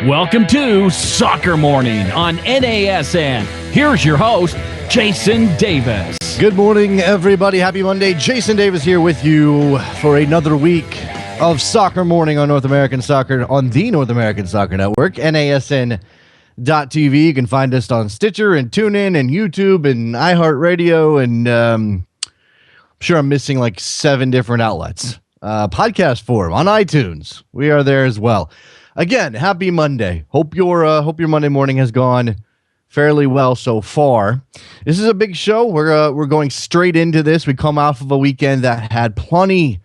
Welcome to Soccer Morning on NASN. Here's your host, Jason Davis. Good morning, everybody. Happy Monday. Jason Davis here with you for another week of Soccer Morning on North American Soccer, on the North American Soccer Network, NASN.TV. You can find us on Stitcher and TuneIn and YouTube and iHeartRadio, and I'm sure I'm missing like 7 different outlets. Podcast form on iTunes. We are there as well. Again, happy Monday. Hope your Monday morning has gone fairly well so far. This is a big show. We're going straight into this. We come off of a weekend that had plenty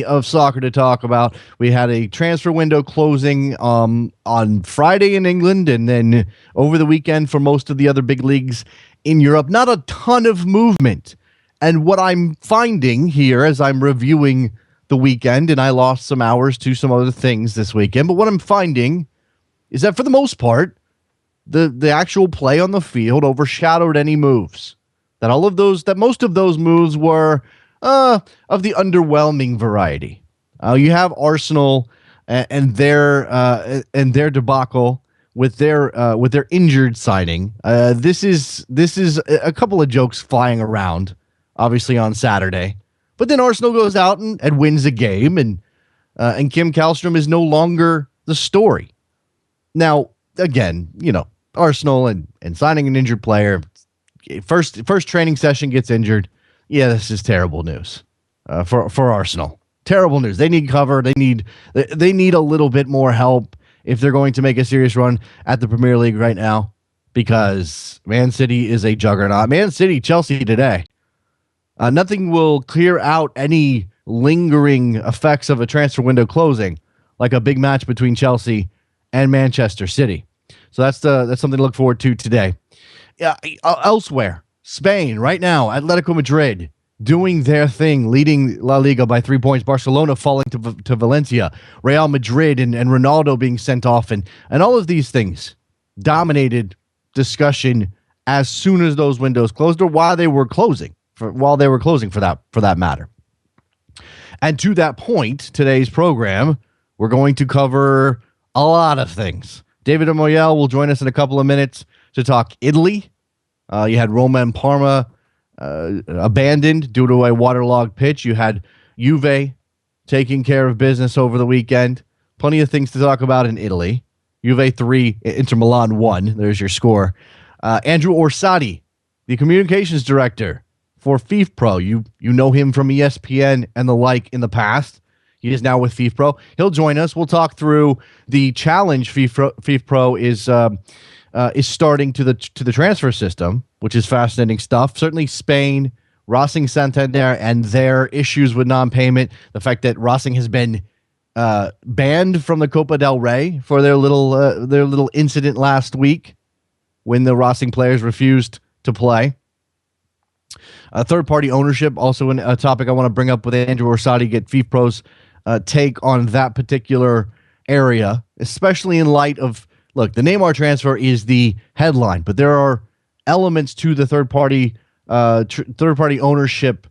of soccer to talk about. We had a transfer window closing on Friday in England, and then over the weekend for most of the other big leagues in Europe. Not a ton of movement. And what I'm finding here as I'm reviewing the weekend, and I lost some hours to some other things this weekend, but what I'm finding is that for the most part, the actual play on the field overshadowed any moves. That most of those moves were of the underwhelming variety. You have Arsenal and their debacle with their injured signing. This is a couple of jokes flying around, obviously on Saturday. But then Arsenal goes out and wins a game, and Kim Kallstrom is no longer the story. Now, again, Arsenal and signing an injured player, first training session gets injured. Yeah, this is terrible news for Arsenal. Terrible news. They need cover. They need a little bit more help if they're going to make a serious run at the Premier League right now, because Man City is a juggernaut. Man City, Chelsea today. Nothing will clear out any lingering effects of a transfer window closing, like a big match between Chelsea and Manchester City. So that's something to look forward to today. Elsewhere, Spain right now, Atletico Madrid doing their thing, leading La Liga by 3 points. Barcelona falling to Valencia. Real Madrid and Ronaldo being sent off, and all of these things dominated discussion as soon as those windows closed, or while they were closing. For that matter. And to that point, today's program, we're going to cover a lot of things. David Amoyal will join us in a couple of minutes to talk Italy. You had Roma and Parma abandoned due to a waterlogged pitch. You had Juve taking care of business over the weekend. Plenty of things to talk about in Italy. Juve 3, Inter Milan 1. There's your score. Andrew Orsatti, the communications director for FIFPro. You know him from ESPN and the like in the past. He is now with FIFPro. He'll join us. We'll talk through the challenge FIFPro is starting to the transfer system, which is fascinating stuff. Certainly Spain, Racing Santander, and their issues with non-payment. The fact that Racing has been banned from the Copa del Rey for their little incident last week when the Racing players refused to play. Third-party ownership, also a topic I want to bring up with Andrew Orsatti, get FIFPro's take on that particular area, especially in light of, look, the Neymar transfer is the headline, but there are elements to the third-party ownership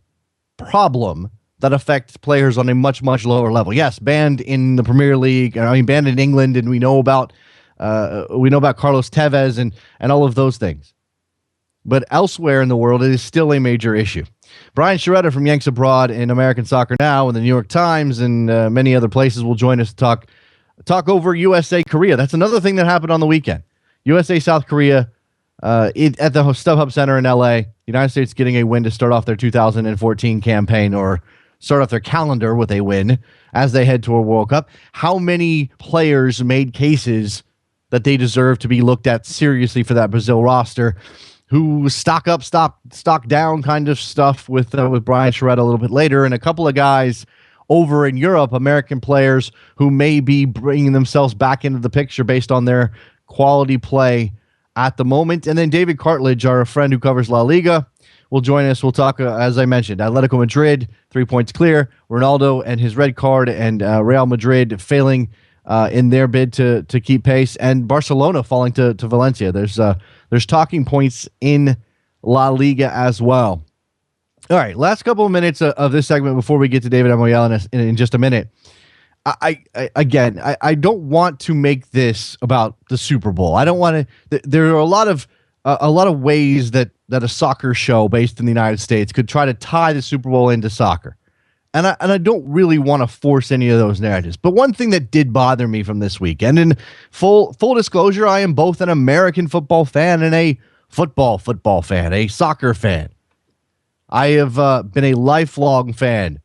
problem that affect players on a much, much lower level. Yes, banned in the Premier League, banned in England, and we know about Carlos Tevez and all of those things. But elsewhere in the world, it is still a major issue. Brian Sciaretta from Yanks Abroad in American Soccer Now and the New York Times and many other places will join us to talk over USA Korea. That's another thing that happened on the weekend. USA South Korea at the StubHub Center in LA. The United States getting a win to start off their 2014 campaign, or start off their calendar with a win as they head to a World Cup. How many players made cases that they deserve to be looked at seriously for that Brazil roster? Who stock up, stock down kind of stuff with Brian Sciaretta a little bit later, and a couple of guys over in Europe, American players who may be bringing themselves back into the picture based on their quality play at the moment. And then David Cartlidge, our friend who covers La Liga, will join us. We'll talk, as I mentioned, Atletico Madrid, 3 points clear, Ronaldo and his red card, and Real Madrid failing in their bid to keep pace, and Barcelona falling to Valencia. There's talking points in La Liga as well. All right, last couple of minutes of this segment before we get to David Amoyal in just a minute. I don't want to make this about the Super Bowl. I don't want to. There are a lot of ways that a soccer show based in the United States could try to tie the Super Bowl into soccer, and I don't really want to force any of those narratives. But one thing that did bother me from this weekend, and in full disclosure, I am both an American football fan and a football fan, a soccer fan. I have been a lifelong fan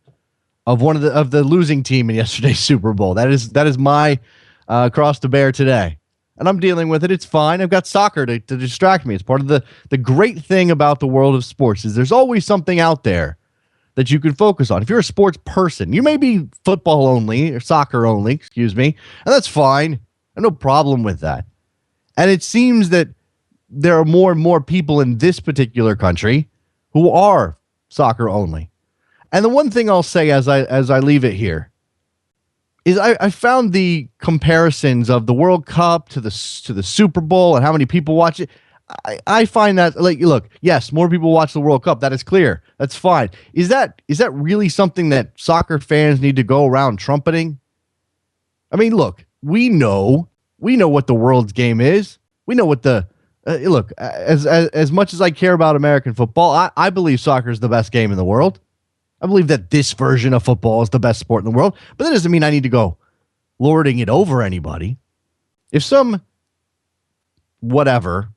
of one of the losing team in yesterday's Super Bowl. That is my cross to bear today, and I'm dealing with it. It's fine. I've got soccer to distract me. It's part of the great thing about the world of sports is there's always something out there that you can focus on. If you're a sports person, you may be football only or soccer only, excuse me, and that's fine. I have no problem with that. And it seems that there are more and more people in this particular country who are soccer only. And the one thing I'll say as I leave it here is I found the comparisons of the World Cup to the Super Bowl and how many people watch it. I find that, like, look, yes, more people watch the World Cup. That is clear. That's fine. Is that really something that soccer fans need to go around trumpeting? I mean, look, we know what the world's game is. We know what the look, as much as I care about American football, I believe soccer is the best game in the world. I believe that this version of football is the best sport in the world, but that doesn't mean I need to go lording it over anybody. If some whatever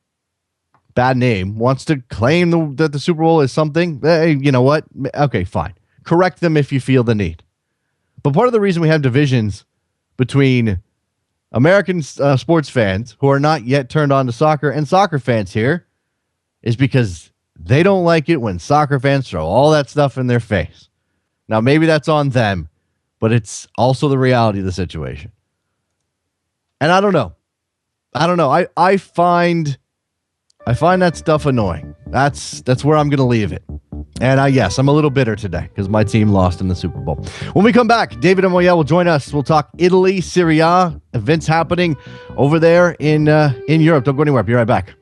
bad name wants to claim that the Super Bowl is something, you know what? Okay, fine. Correct them if you feel the need. But part of the reason we have divisions between American sports fans who are not yet turned on to soccer and soccer fans here is because they don't like it when soccer fans throw all that stuff in their face. Now, maybe that's on them, but it's also the reality of the situation. And I don't know. I find that stuff annoying. That's where I'm going to leave it. And yes, I'm a little bitter today because my team lost in the Super Bowl. When we come back, David Amoyal will join us. We'll talk Italy, Serie A, events happening over there in Europe. Don't go anywhere. Be right back.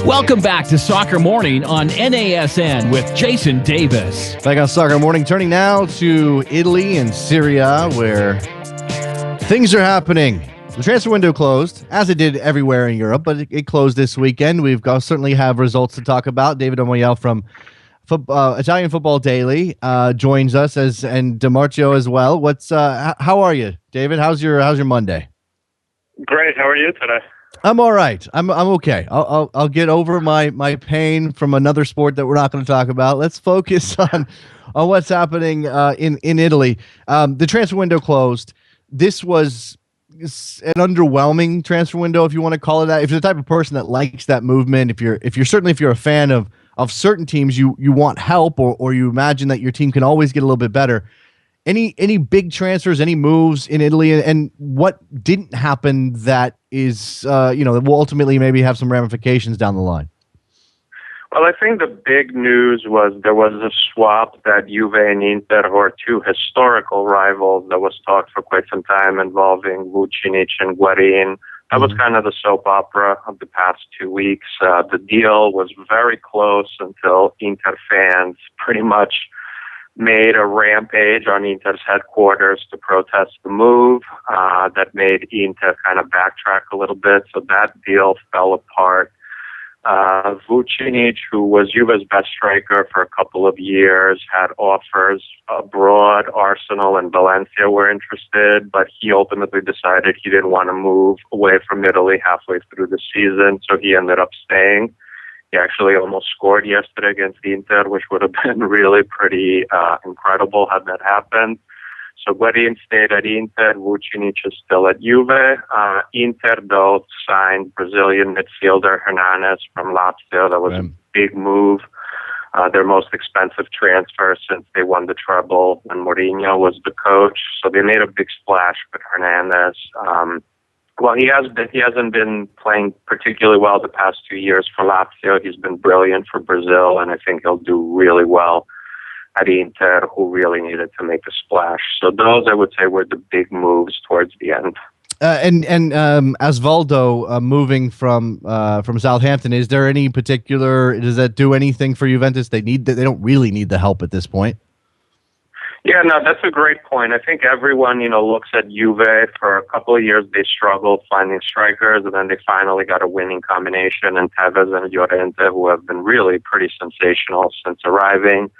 Welcome back to Soccer Morning on NASN with Jason Davis. Back on Soccer Morning, turning now to Italy and Serie A, where things are happening The transfer window closed, as it did everywhere in Europe, but it closed this weekend. Certainly have results to talk about. David Amoyal from Italian Football Daily joins us, and DiMarcio as well. How are you, David? How's your Monday? Great. How are you today? I'm all right. I'm okay. I'll get over my pain from another sport that we're not going to talk about. Let's focus on what's happening in Italy. The transfer window closed. This was an underwhelming transfer window, if you want to call it that. If you're the type of person that likes that movement, if you're a fan of certain teams, you want help, or you imagine that your team can always get a little bit better. Any big transfers, any moves in Italy, and what didn't happen that is that will ultimately maybe have some ramifications down the line? Well, I think the big news was there was a swap that Juve and Inter, who are two historical rivals, that was talked for quite some time, involving Vucinic and Guarin. That was kind of the soap opera of the past 2 weeks. The deal was very close until Inter fans pretty much made a rampage on Inter's headquarters to protest the move. That made Inter kind of backtrack a little bit, so that deal fell apart. Vucinic, who was Juve's best striker for a couple of years, had offers abroad. Arsenal and Valencia were interested, but he ultimately decided he didn't want to move away from Italy halfway through the season, so he ended up staying. He actually almost scored yesterday against Inter, which would have been really pretty incredible had that happened. So Guarin stayed at Inter. Vucinic is still at Juve. Inter, though, signed Brazilian midfielder Hernanes from Lazio. That was a big move. Their most expensive transfer since they won the treble when Mourinho was the coach. So they made a big splash with Hernanes. Well, he hasn't been playing particularly well the past 2 years for Lazio. He's been brilliant for Brazil, and I think he'll do really well at Inter, who really needed to make a splash. So those, I would say, were the big moves towards the end. And Osvaldo moving from Southampton, is there any particular? Does that do anything for Juventus? They don't really need the help at this point. Yeah, no, that's a great point. I think everyone, looks at Juve. For a couple of years, they struggled finding strikers, and then they finally got a winning combination in Tevez and Llorente, who have been really pretty sensational since arriving.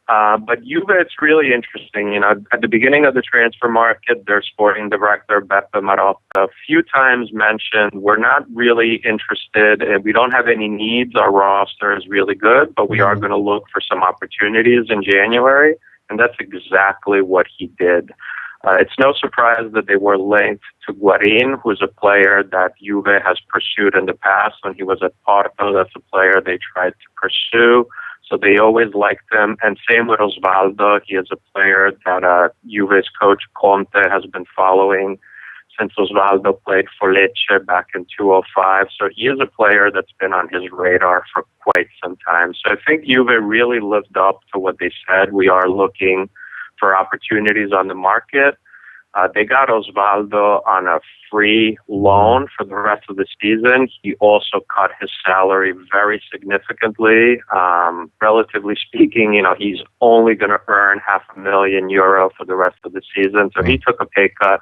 But Juve, it's really interesting. At the beginning of the transfer market, their sporting director, Beppe Marotta, a few times mentioned, we're not really interested. We don't have any needs. Our roster is really good, but we are going to look for some opportunities in January. And that's exactly what he did. It's no surprise that they were linked to Guarin, who's a player that Juve has pursued in the past. When he was at Porto, that's a player they tried to pursue. So they always liked him. And same with Osvaldo. He is a player that Juve's coach Conte has been following since Osvaldo played for Lecce back in 2005. So he is a player that's been on his radar for quite some time. So I think Juve really lived up to what they said. We are looking for opportunities on the market. They got Osvaldo on a free loan for the rest of the season. He also cut his salary very significantly. Relatively speaking, he's only going to earn €500,000 for the rest of the season. So he took a pay cut.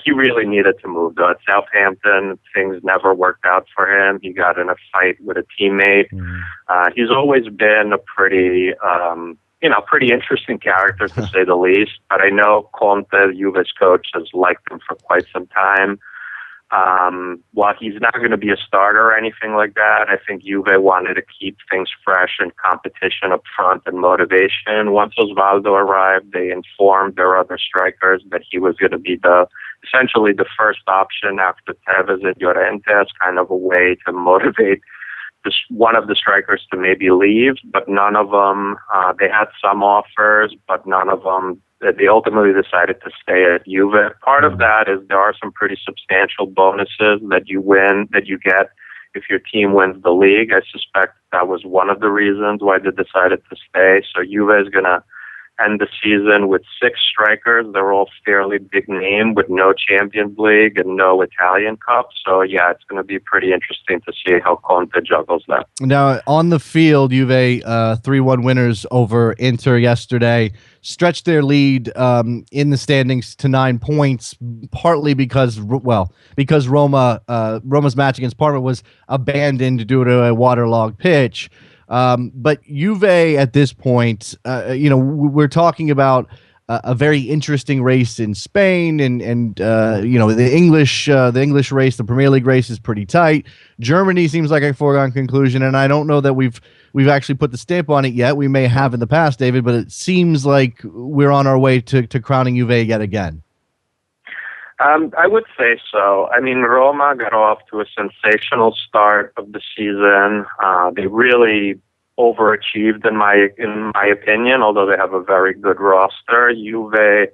He really needed to move, though. At Southampton, things never worked out for him. He got in a fight with a teammate. He's always been a pretty interesting character, to say the least. But I know Conte, Juve's coach, has liked him for quite some time. While he's not going to be a starter or anything like that, I think Juve wanted to keep things fresh and competition up front and motivation. Once Osvaldo arrived, they informed their other strikers that he was going to be essentially the first option after Tevez and Llorente, as kind of a way to motivate one of the strikers to maybe leave, but none of them, they had some offers, but none of them, they ultimately decided to stay at Juve. Part of that is there are some pretty substantial bonuses that you get if your team wins the league. I suspect that was one of the reasons why they decided to stay. So Juve is going to end the season with 6 strikers. They're all fairly big name with no Champions League and no Italian Cup. So, yeah, it's going to be pretty interesting to see how Conte juggles that. Now, on the field, Juve 3-1 winners over Inter yesterday, stretched their lead in the standings to 9 points, partly because Roma's match against Parma was abandoned due to a waterlogged pitch. But Juve at this point, we're talking about a very interesting race in Spain, and the English race, the Premier League race is pretty tight. Germany seems like a foregone conclusion, and I don't know that we've actually put the stamp on it yet. We may have in the past, David, but it seems like we're on our way to crowning Juve yet again. I would say so. I mean, Roma got off to a sensational start of the season. They really overachieved in my opinion, although they have a very good roster. Juve,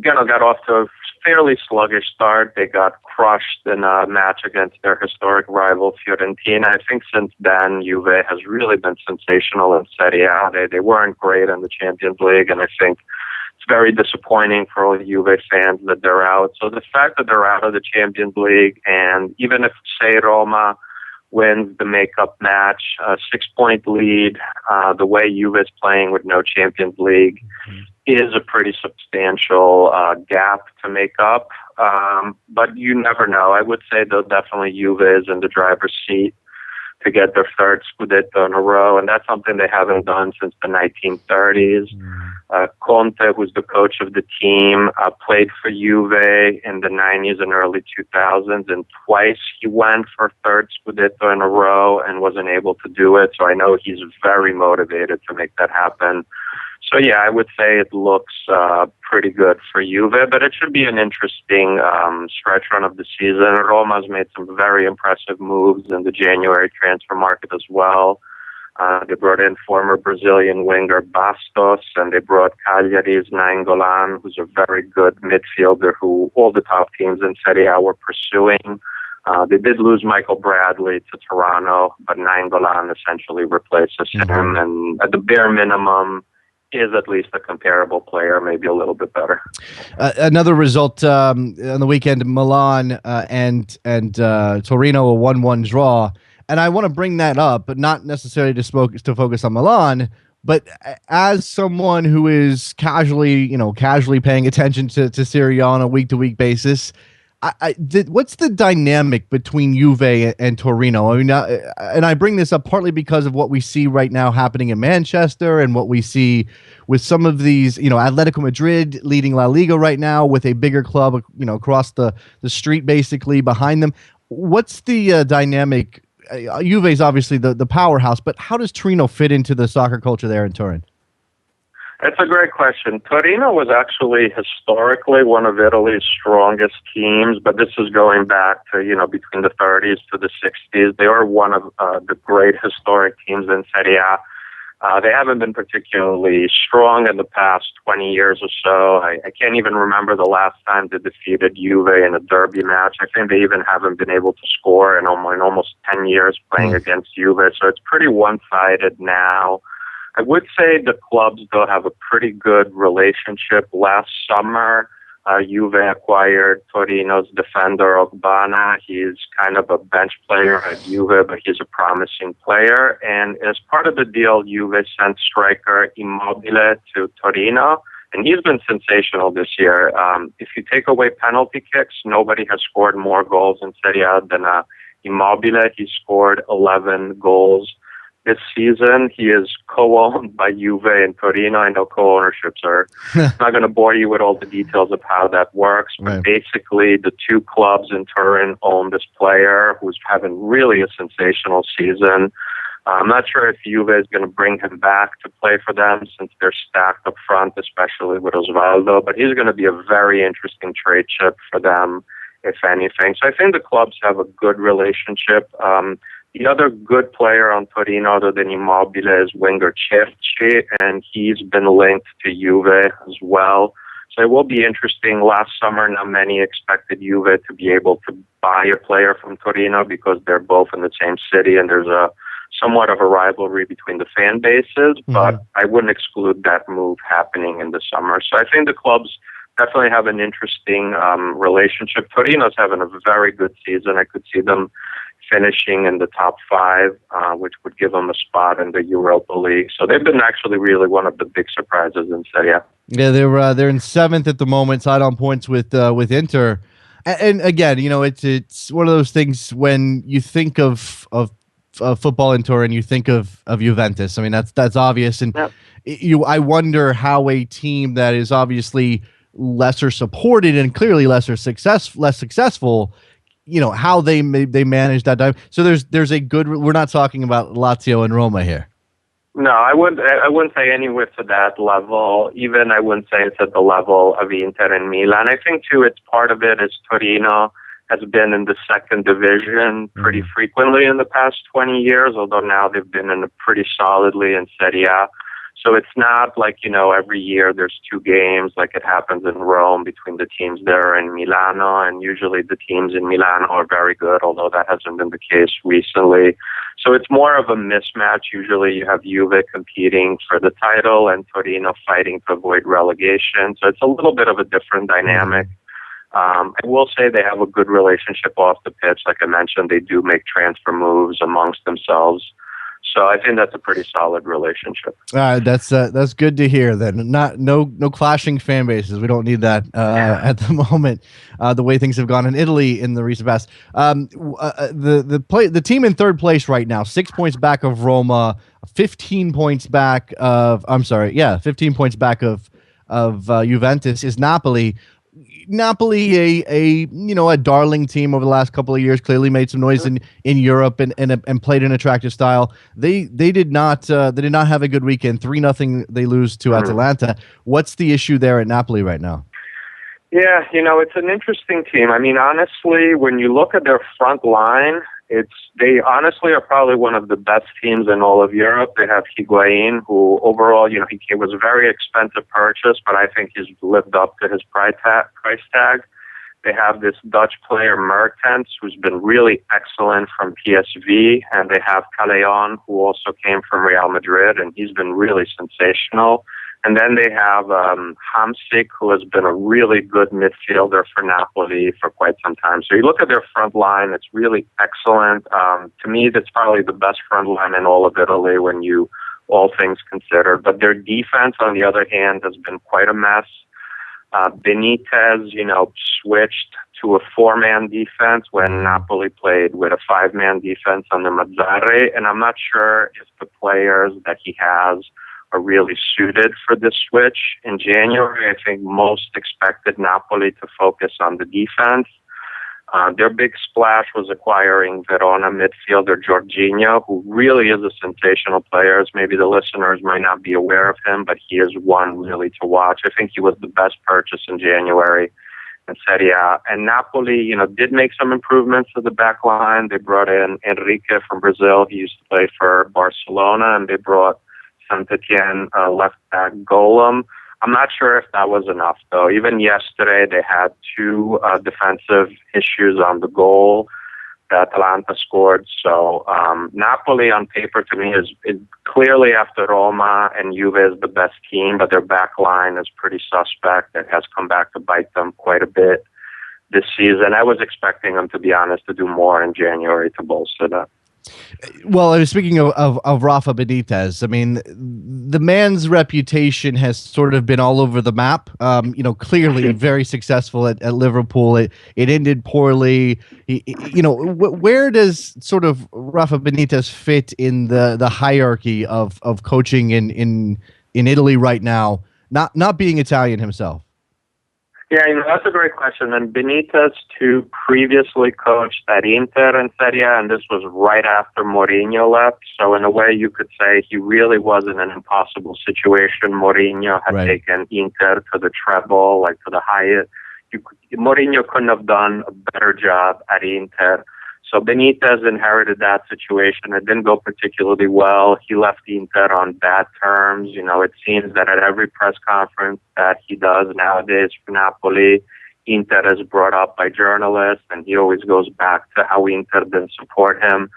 got off to a fairly sluggish start. They got crushed in a match against their historic rival Fiorentina. I think since then, Juve has really been sensational in Serie A. They weren't great in the Champions League, and I think it's very disappointing for all the Juve fans that they're out. So the fact that they're out of the Champions League, and even if, say, Roma wins the makeup match, a 6-point lead, the way Juve is playing with no Champions League is a pretty substantial gap to make up. But you never know. I would say, though, definitely Juve is in the driver's seat to get their 3rd Scudetto in a row, and that's something they haven't done since the 1930s. Conte, who's the coach of the team, played for Juve in the 90s and early 2000s, and twice he went for 3rd Scudetto in a row and wasn't able to do it. So I know he's very motivated to make that happen. So, yeah, I would say it looks pretty good for Juve, but it should be an interesting stretch run of the season. Roma's made some very impressive moves in the January transfer market as well. They brought in former Brazilian winger Bastos, and they brought Cagliari's Nainggolan, who's a very good midfielder who all the top teams in Serie A were pursuing. They did lose Michael Bradley to Toronto, but Nainggolan essentially replaces him, and at the bare minimum is at least a comparable player, maybe a little bit better. Another result on the weekend, Milan and Torino, a 1-1 draw. And I want to bring that up, but not necessarily to focus on Milan, but as someone who is casually paying attention to Serie A on a week-to-week basis, what's the dynamic between Juve and Torino? I mean, and I bring this up partly because of what we see right now happening in Manchester and what we see with some of these, Atletico Madrid leading La Liga right now with a bigger club, across the street basically behind them. What's the dynamic? Juve is obviously the powerhouse, but how does Torino fit into the soccer culture there in Turin? It's a great question. Torino was actually historically one of Italy's strongest teams, but this is going back to, between the 30s to the 60s. They were one of the great historic teams in Serie A. They haven't been particularly strong in the past 20 years or so. I can't even remember the last time they defeated Juve in a derby match. I think they even haven't been able to score in almost 10 years playing against Juve. So it's pretty one-sided now. I would say the clubs, though, have a pretty good relationship. Last summer, Juve acquired Torino's defender Ogbana. He's kind of a bench player at Juve, but he's a promising player. And as part of the deal, Juve sent striker Immobile to Torino, and he's been sensational this year. If you take away penalty kicks, nobody has scored more goals in Serie A than Immobile. He scored 11 goals this season. He is co-owned by Juve and Torino. I know co-ownerships are not going to bore you with all the details of how that works, but right. Basically the two clubs in Turin own this player who's having really a sensational season. I'm not sure if Juve is going to bring him back to play for them since they're stacked up front, especially with Osvaldo, but he's going to be a very interesting trade chip for them, if anything. So I think the clubs have a good relationship. The other good player on Torino other than Immobile is winger Cerci, and he's been linked to Juve as well. So it will be interesting. Last summer, not many expected Juve to be able to buy a player from Torino because they're both in the same city and there's a somewhat of a rivalry between the fan bases, but I wouldn't exclude that move happening in the summer. So I think the clubs definitely have an interesting relationship. Torino's having a very good season. I could see them finishing in the top 5, which would give them a spot in the Europa League. So they've been actually really one of the big surprises in Serie A. Yeah, they're in 7th at the moment, tied on points with Inter. And again, it's one of those things when you think of football in Turin, you think of Juventus. I mean, that's obvious, and I wonder how a team that is obviously lesser supported and clearly less successful, how they manage that time. So there's a good. We're not talking about Lazio and Roma here. No, I wouldn't say anywhere to that level. Even I wouldn't say it's at the level of Inter and Milan. I think too, it's part of it is Torino has been in the 2nd division pretty frequently in the past 20 years, although now they've been in pretty solidly in Serie A. So it's not like, every year there's 2 games like it happens in Rome between the teams there in Milano, and usually the teams in Milano are very good, although that hasn't been the case recently. So it's more of a mismatch. Usually you have Juve competing for the title and Torino fighting to avoid relegation. So it's a little bit of a different dynamic. I will say they have a good relationship off the pitch. Like I mentioned, they do make transfer moves amongst themselves. So I think that's a pretty solid relationship. That's good to hear. Then no clashing fan bases. We don't need that at the moment. The way things have gone in Italy in the recent past. The team in 3rd place right now, 6 points back of Roma, 15 points back of 15 points back of Juventus is Napoli. Napoli, a darling team over the last couple of years, clearly made some noise in Europe and played an attractive style. They did not have a good weekend. 3-0 they lose to Atalanta. What's the issue there at Napoli right now? Yeah, it's an interesting team. I mean, honestly, when you look at their front line, they honestly are probably one of the best teams in all of Europe. They have Higuain, who overall, he was a very expensive purchase, but I think he's lived up to his price tag. They have this Dutch player, Mertens, who's been really excellent from PSV, and they have Callejon, who also came from Real Madrid, and he's been really sensational. And then they have Hamsik, who has been a really good midfielder for Napoli for quite some time. So you look at their front line, it's really excellent. To me, that's probably the best front line in all of Italy when all things considered. But their defense, on the other hand, has been quite a mess. Benitez, switched to a 4-man defense when Napoli played with a 5-man defense under Mazzarri. And I'm not sure if the players that he has are really suited for this switch. In January, I think most expected Napoli to focus on the defense. Their big splash was acquiring Verona midfielder Jorginho, who really is a sensational player. Maybe the listeners might not be aware of him, but he is one really to watch. I think he was the best purchase in January in Serie A. And Napoli, did make some improvements to the back line. They brought in Enrique from Brazil. He used to play for Barcelona, and they brought Saint-Etienne left back Golem. I'm not sure if that was enough, though. Even yesterday, they had 2 defensive issues on the goal that Atalanta scored. So Napoli, on paper, to me, is clearly after Roma and Juve is the best team, but their back line is pretty suspect. It has come back to bite them quite a bit this season. I was expecting them, to be honest, to do more in January to bolster that. Well, speaking of Rafa Benitez, I mean, the man's reputation has sort of been all over the map. Clearly very successful at Liverpool. It ended poorly. Where does sort of Rafa Benitez fit in the hierarchy of coaching in Italy right now, not being Italian himself? Yeah, that's a great question. And Benitez, too, previously coached at Inter and Serie A, and this was right after Mourinho left. So in a way, you could say he really was in an impossible situation. Mourinho had taken Inter to the treble, to the highest. Mourinho couldn't have done a better job at Inter. So Benitez inherited that situation. It didn't go particularly well. He left Inter on bad terms. It seems that at every press conference that he does nowadays for Napoli, Inter is brought up by journalists, and he always goes back to how Inter didn't support him.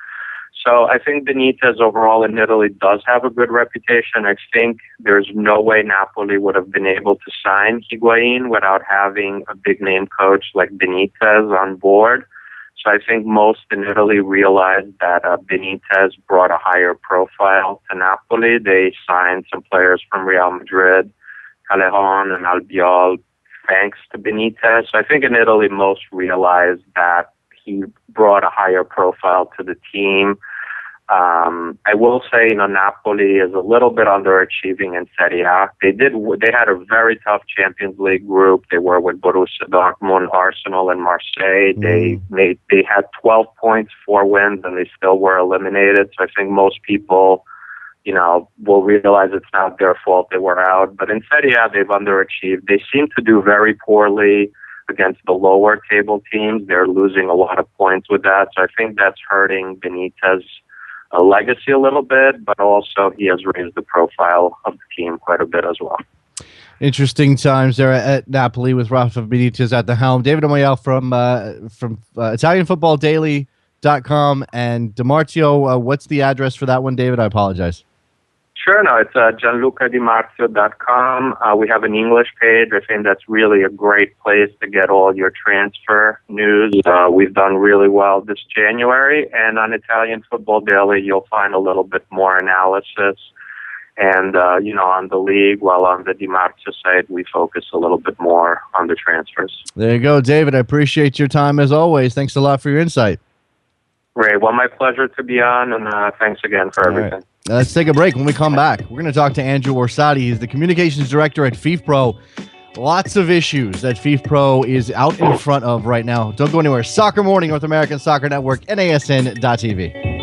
So I think Benitez overall in Italy does have a good reputation. I think there's no way Napoli would have been able to sign Higuain without having a big name coach like Benitez on board. So I think most in Italy realized that Benitez brought a higher profile to Napoli. They signed some players from Real Madrid, Callejon and Albiol, thanks to Benitez. So I think in Italy most realized that he brought a higher profile to the team. I will say, Napoli is a little bit underachieving in Serie A. They had a very tough Champions League group. They were with Borussia Dortmund, Arsenal, and Marseille. They had 12 points, 4 wins, and they still were eliminated. So I think most people, will realize it's not their fault they were out. But in Serie A, they've underachieved. They seem to do very poorly against the lower table teams. They're losing a lot of points with that. So I think that's hurting Benitez's legacy a little bit, but also he has raised the profile of the team quite a bit as well. Interesting times there at Napoli with Rafa Benitez at the helm. David Amoyal from ItalianFootballDaily.com and DiMarzio. What's the address for that one, David? I apologize. Sure, no, it's GianlucaDiMarzio.com. We have an English page. I think that's really a great place to get all your transfer news. We've done really well this January. And on Italian Football Daily, you'll find a little bit more analysis. And, on the league, while on the DiMarzio site, we focus a little bit more on the transfers. There you go, David. I appreciate your time as always. Thanks a lot for your insight. Great. Well, my pleasure to be on, and thanks again for everything. Right. Let's take a break. When we come back, we're going to talk to Andrew Orsatti. He's the communications director at FIFPro. Lots of issues that FIFPro is out in front of right now. Don't go anywhere. Soccer Morning, North American Soccer Network, NASN.TV.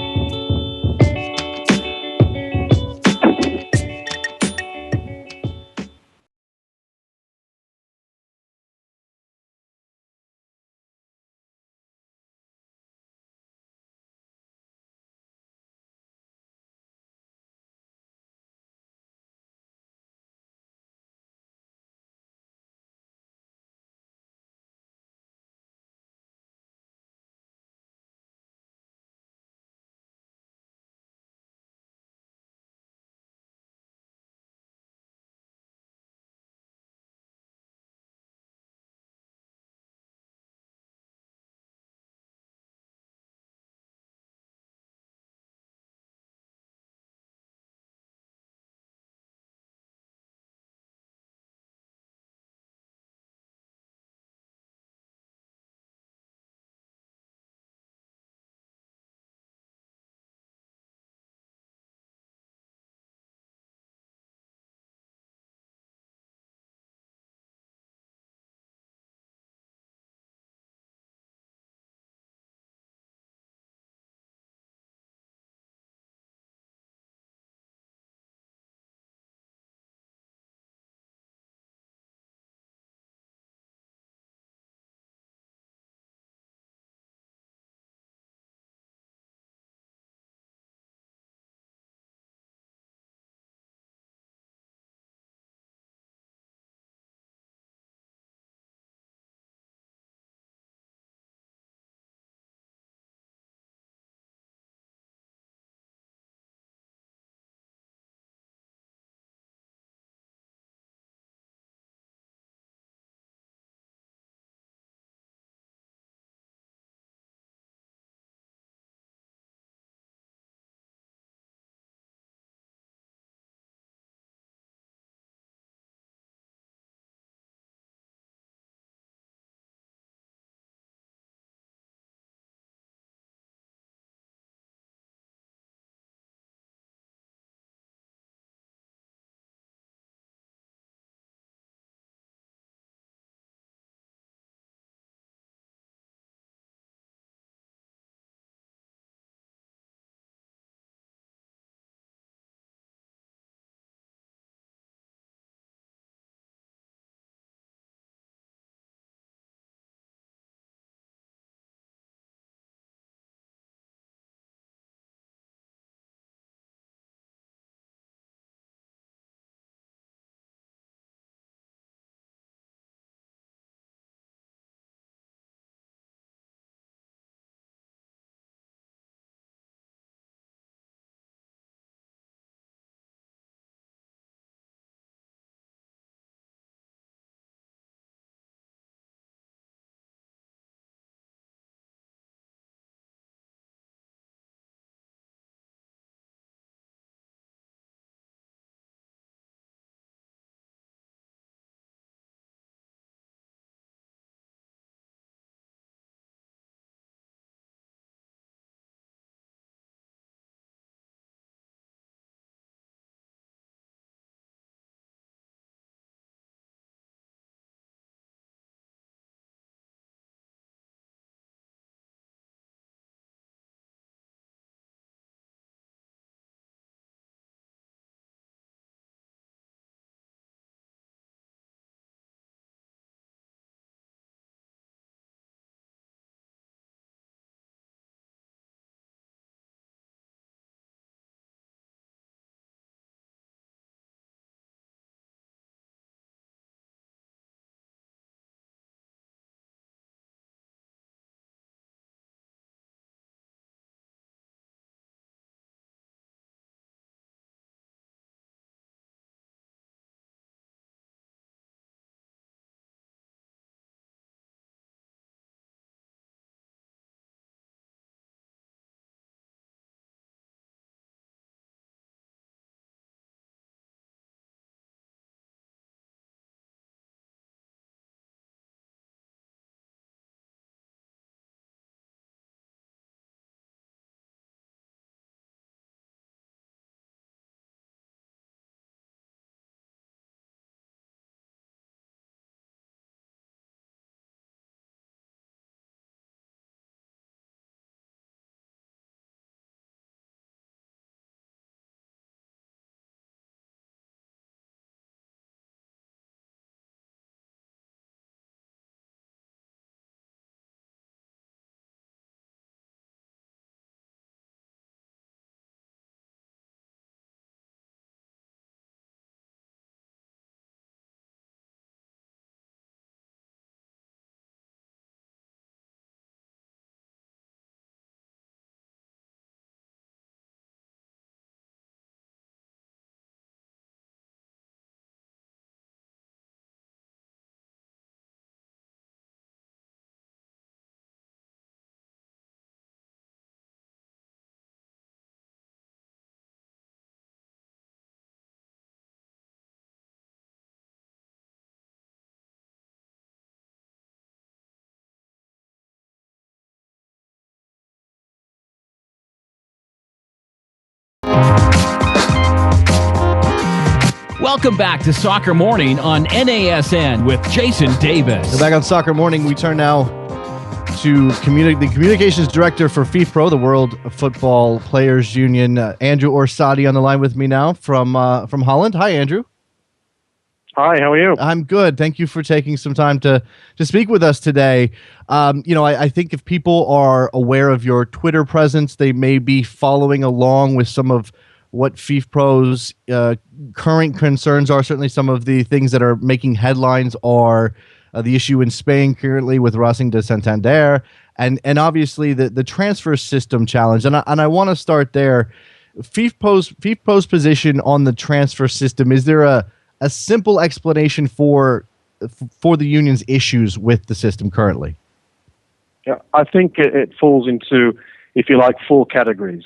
Welcome back to Soccer Morning on NASN with Jason Davis. We're back on Soccer Morning. We turn now to the communications director for FIFPro, the World Football Players Union, Andrew Orsatti, on the line with me now from Holland. Hi, Andrew. Hi, how are you? I'm good. Thank you for taking some time to speak with us today. I think if people are aware of your Twitter presence, they may be following along with some of what FIFPro's current concerns are. Certainly some of the things that are making headlines are the issue in Spain currently with Real Santander, and obviously the transfer system challenge. And I want to start there. FIFPro's position on the transfer system, is there a simple explanation for the union's issues with the system currently? Yeah, I think it falls into, if you like, four categories.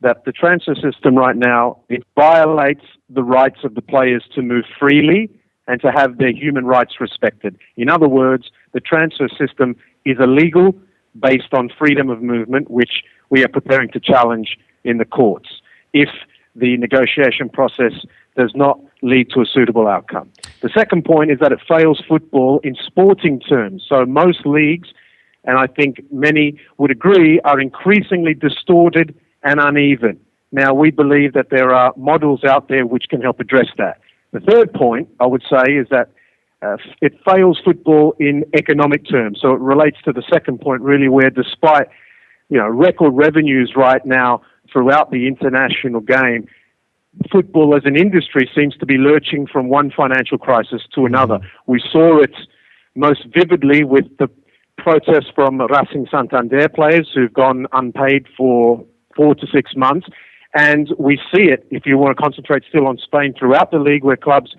That the transfer system right now, it violates the rights of the players to move freely and to have their human rights respected. In other words, the transfer system is illegal based on freedom of movement, which we are preparing to challenge in the courts if the negotiation process does not lead to a suitable outcome. The second point is that it fails football in sporting terms. So most leagues, and I think many would agree, are increasingly distorted and uneven. Now, we believe that there are models out there which can help address that. The third point, I would say, is that it fails football in economic terms. So it relates to the second point, really, where despite record revenues right now throughout the international game, football as an industry seems to be lurching from one financial crisis to another. We saw it most vividly with the protests from Real Santander players who've gone unpaid for 4 to 6 months. And we see it, if you want to concentrate still on Spain, throughout the league where clubs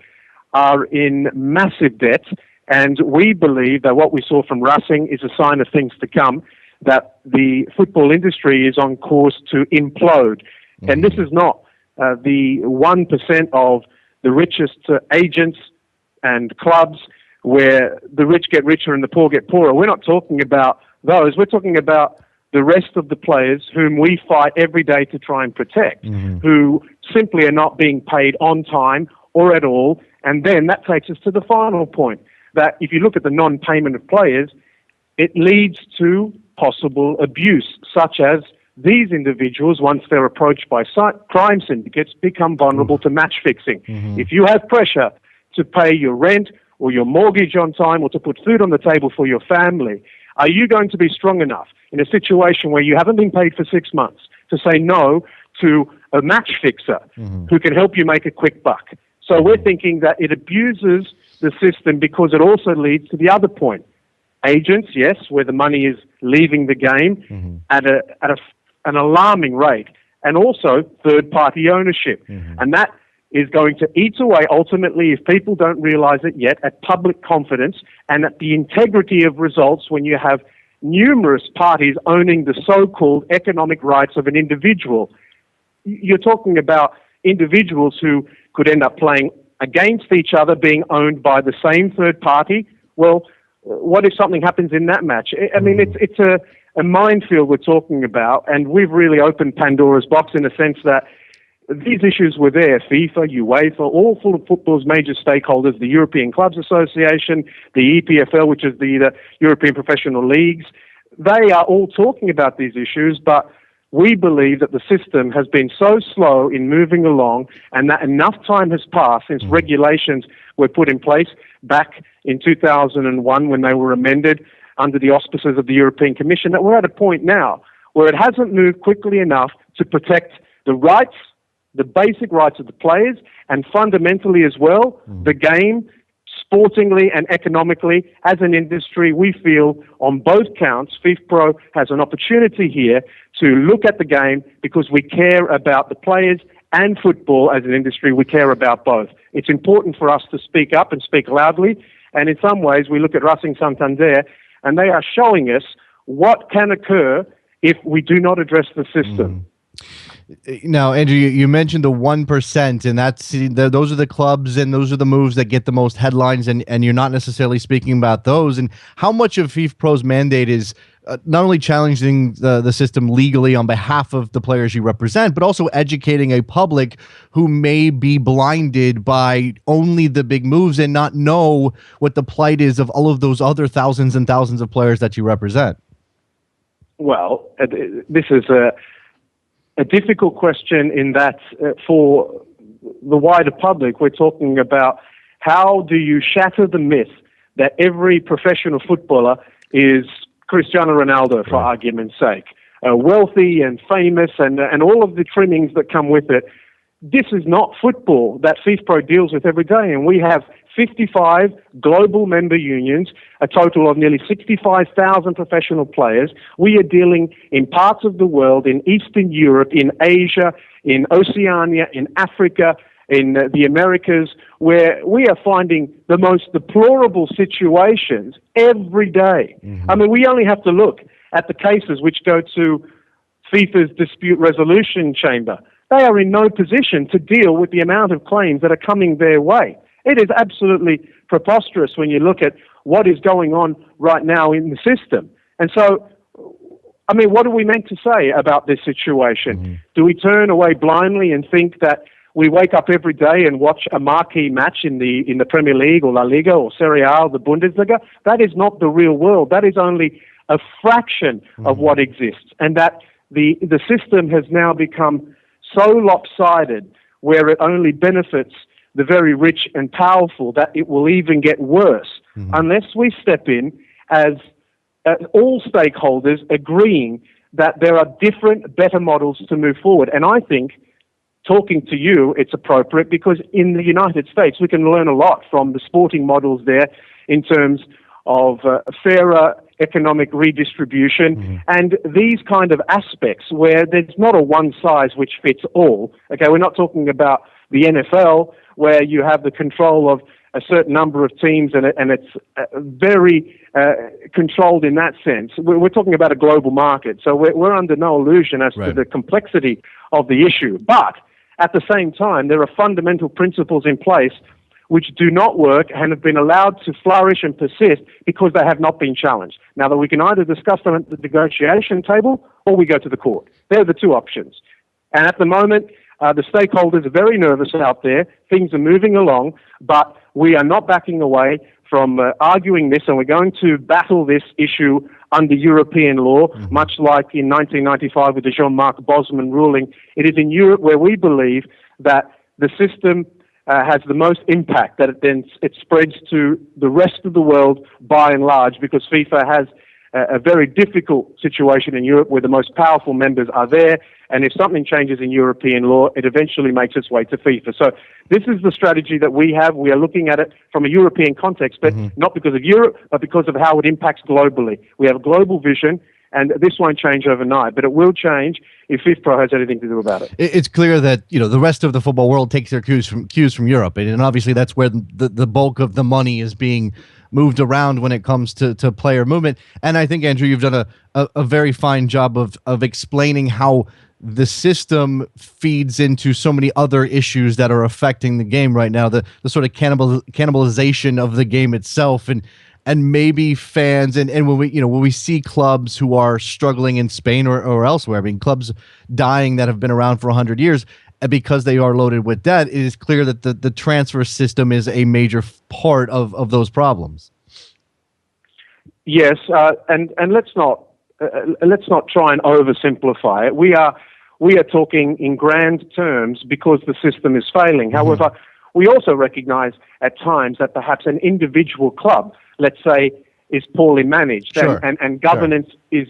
are in massive debt. And we believe that what we saw from Racing is a sign of things to come, that the football industry is on course to implode. And this is not the 1% of the richest agents and clubs where the rich get richer and the poor get poorer. We're not talking about those. We're talking about the rest of the players whom we fight every day to try and protect, who simply are not being paid on time or at all. And then that takes us to the final point, that if you look at the non-payment of players, it leads to possible abuse, such as these individuals, once they're approached by crime syndicates, become vulnerable to match fixing. If you have pressure to pay your rent or your mortgage on time or to put food on the table for your family, are you going to be strong enough in a situation where you haven't been paid for 6 months to say no to a match fixer who can help you make a quick buck? So we're thinking that it abuses the system because it also leads to the other point. Agents, yes, where the money is leaving the game at an alarming rate, and also third-party ownership. And that is going to eat away, ultimately, if people don't realize it yet, at public confidence and at the integrity of results when you have numerous parties owning the so-called economic rights of an individual. You're talking about individuals who could end up playing against each other, being owned by the same third party. Well, what if something happens in that match? I mean, it's a minefield we're talking about, and we've really opened Pandora's box in the sense that these issues were there. FIFA, UEFA, all full of football's major stakeholders, the European Clubs Association, the EPFL, which is the European Professional Leagues. They are all talking about these issues, but we believe that the system has been so slow in moving along and that enough time has passed since regulations were put in place back in 2001 when they were amended under the auspices of the European Commission, that we're at a point now where it hasn't moved quickly enough to protect the rights, the basic rights of the players, and fundamentally as well, the game, sportingly and economically. As an industry, we feel on both counts, FIFPro has an opportunity here to look at the game because we care about the players and football as an industry. We care about both. It's important for us to speak up and speak loudly. And in some ways, we look at Real Santander, and they are showing us what can occur if we do not address the system. Now, Andrew, you mentioned the 1%, and those are the clubs and those are the moves that get the most headlines, and you're not necessarily speaking about those. And how much of FIFPro's mandate is not only challenging the system legally on behalf of the players you represent, but also educating a public who may be blinded by only the big moves and not know what the plight is of all of those other thousands and thousands of players that you represent? Well, this is a difficult question in that for the wider public, we're talking about how do you shatter the myth that every professional footballer is Cristiano Ronaldo, for argument's sake, wealthy and famous and all of the trimmings that come with it. This is not football that FIFPro deals with every day, and we have 55 global member unions, a total of nearly 65,000 professional players. We are dealing in parts of the world, in Eastern Europe, in Asia, in Oceania, in Africa, in the Americas, where we are finding the most deplorable situations every day. Mm-hmm. I mean, we only have to look at the cases which go to FIFA's dispute resolution chamber. They are in no position to deal with the amount of claims that are coming their way. It is absolutely preposterous when you look at what is going on right now in the system. And so, I mean, what are we meant to say about this situation? Mm-hmm. Do we turn away blindly and think that we wake up every day and watch a marquee match in the Premier League or La Liga or Serie A or the Bundesliga? That is not the real world. That is only a fraction of what exists. And that the system has now become so lopsided where it only benefits the very rich and powerful that it will even get worse unless we step in as all stakeholders agreeing that there are different, better models to move forward. And I think, talking to you, it's appropriate because in the United States we can learn a lot from the sporting models there in terms of fairer economic redistribution and these kind of aspects where there's not a one size which fits all. Okay, we're not talking about the NFL where you have the control of a certain number of teams and it's very controlled in that sense. We're talking about a global market, so we're under no illusion as to the complexity of the issue. But at the same time, there are fundamental principles in place which do not work and have been allowed to flourish and persist because they have not been challenged. Now, that we can either discuss them at the negotiation table or we go to the court. They're the two options. And at the moment, the stakeholders are very nervous out there. Things are moving along, but we are not backing away from arguing this, and we're going to battle this issue under European law, much like in 1995 with the Jean-Marc Bosman ruling. It is in Europe where we believe that the system has the most impact, that it spreads to the rest of the world by and large, because FIFA has a very difficult situation in Europe where the most powerful members are there, and if something changes in European law, it eventually makes its way to FIFA. So this is the strategy that we have. We are looking at it from a European context, but not because of Europe, but because of how it impacts globally. We have a global vision, and this won't change overnight, but it will change if FIFPro has anything to do about it. It's clear that the rest of the football world takes their cues from Europe, and obviously that's where the bulk of the money is being moved around when it comes to player movement. And I think, Andrew, you've done a very fine job of explaining how the system feeds into so many other issues that are affecting the game right now, the sort of cannibalization of the game itself, and maybe fans, and when we see clubs who are struggling in Spain or elsewhere, I mean, clubs dying that have been around for 100 years, because they are loaded with debt, it is clear that the transfer system is a major part of those problems. Yes, and let's not try and oversimplify it. We are talking in grand terms because the system is failing. However, we also recognize at times that perhaps an individual club, let's say, is poorly managed, and governance is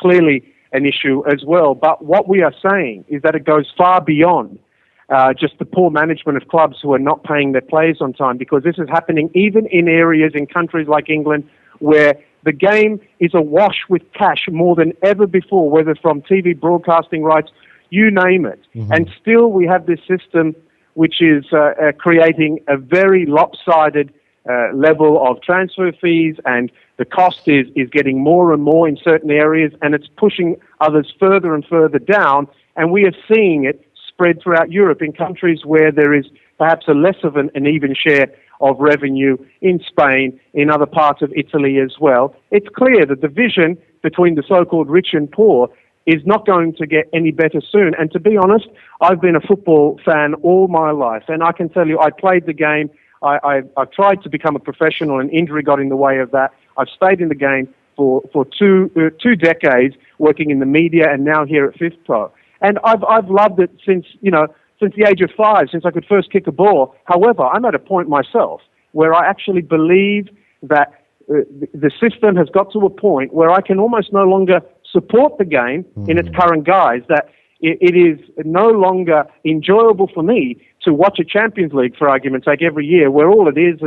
clearly an issue as well. But what we are saying is that it goes far beyond just the poor management of clubs who are not paying their players on time, because this is happening even in areas in countries like England where the game is awash with cash more than ever before, whether from TV broadcasting rights, you name it. And still we have this system which is creating a very lopsided level of transfer fees, and the cost is getting more and more in certain areas, and it's pushing others further and further down, And we are seeing it spread throughout Europe in countries where there is perhaps a less of an even share of revenue, in Spain, in other parts of Italy as well. It's clear the division between the so-called rich and poor is not going to get any better soon. And to be honest, I've been a football fan all my life, and I can tell you I played the game. I've tried to become a professional, and injury got in the way of that. I've stayed in the game for two decades, working in the media and now here at FIFPro. And I've loved it since the age of 5, since I could first kick a ball. However, I'm at a point myself where I actually believe that the system has got to a point where I can almost no longer support the game in its current guise, that it is no longer enjoyable for me to watch a Champions League, for argument's sake, every year, where all it is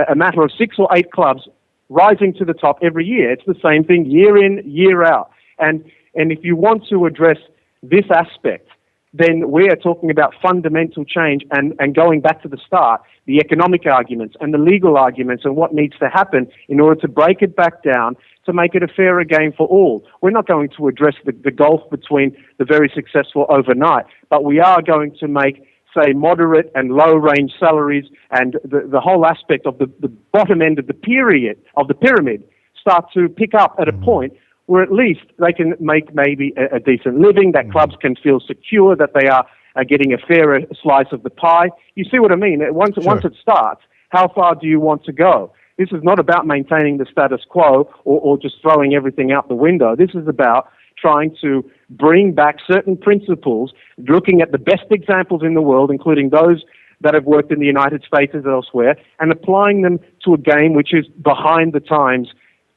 a matter of 6 or 8 clubs rising to the top every year. It's the same thing year in, year out. And if you want to address this aspect, then we are talking about fundamental change and going back to the start, the economic arguments and the legal arguments and what needs to happen in order to break it back down to make it a fairer game for all. We're not going to address the gulf between the very successful overnight, but we are going to make, say, moderate and low-range salaries and the whole aspect of the bottom end of the pyramid start to pick up at a point where at least they can make maybe a decent living, that clubs can feel secure, that they are getting a fairer slice of the pie. You see what I mean? Once it starts, how far do you want to go? This is not about maintaining the status quo or just throwing everything out the window. This is about trying to bring back certain principles, looking at the best examples in the world, including those that have worked in the United States and elsewhere, and applying them to a game which is behind the times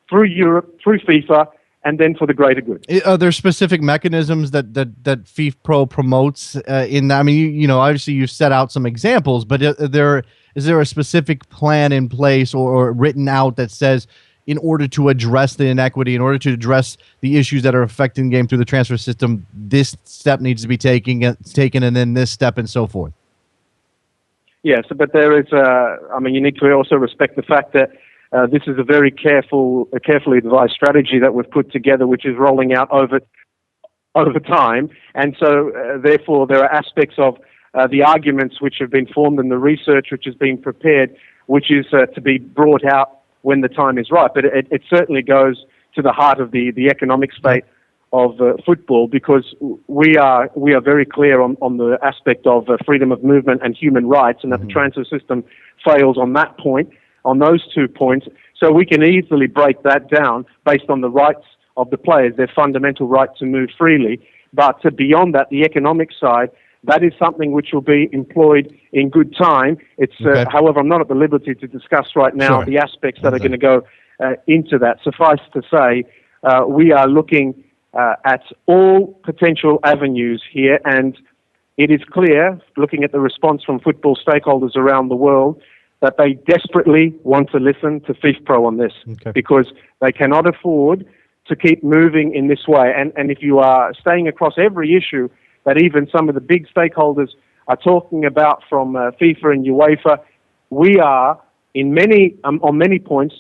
through Europe, through FIFA, and then for the greater good. Are there specific mechanisms that FIFPro promotes in that? I mean, you know, obviously you set out some examples, but is there a specific plan in place or written out that says in order to address the inequity, in order to address the issues that are affecting the game through the transfer system, this step needs to be taken and then this step and so forth? Yes, but there is, you need to also respect the fact that this is a very carefully devised strategy that we've put together, which is rolling out over time. And so, therefore, there are aspects of the arguments which have been formed and the research which has been prepared, which is to be brought out when the time is right. But it certainly goes to the heart of the economic state of football, because we are very clear on the aspect of freedom of movement and human rights, and that the transfer system fails on that point, on those 2 points. So we can easily break that down based on the rights of the players, their fundamental right to move freely. But beyond that, the economic side, that is something which will be employed in good time. It's, however, I'm not at the liberty to discuss right now the aspects that are going to go into that. Suffice to say, we are looking at all potential avenues here, and it is clear, looking at the response from football stakeholders around the world, that they desperately want to listen to FIFPro on this, because they cannot afford to keep moving in this way. And if you are staying across every issue that even some of the big stakeholders are talking about, from FIFA and UEFA, we are on many points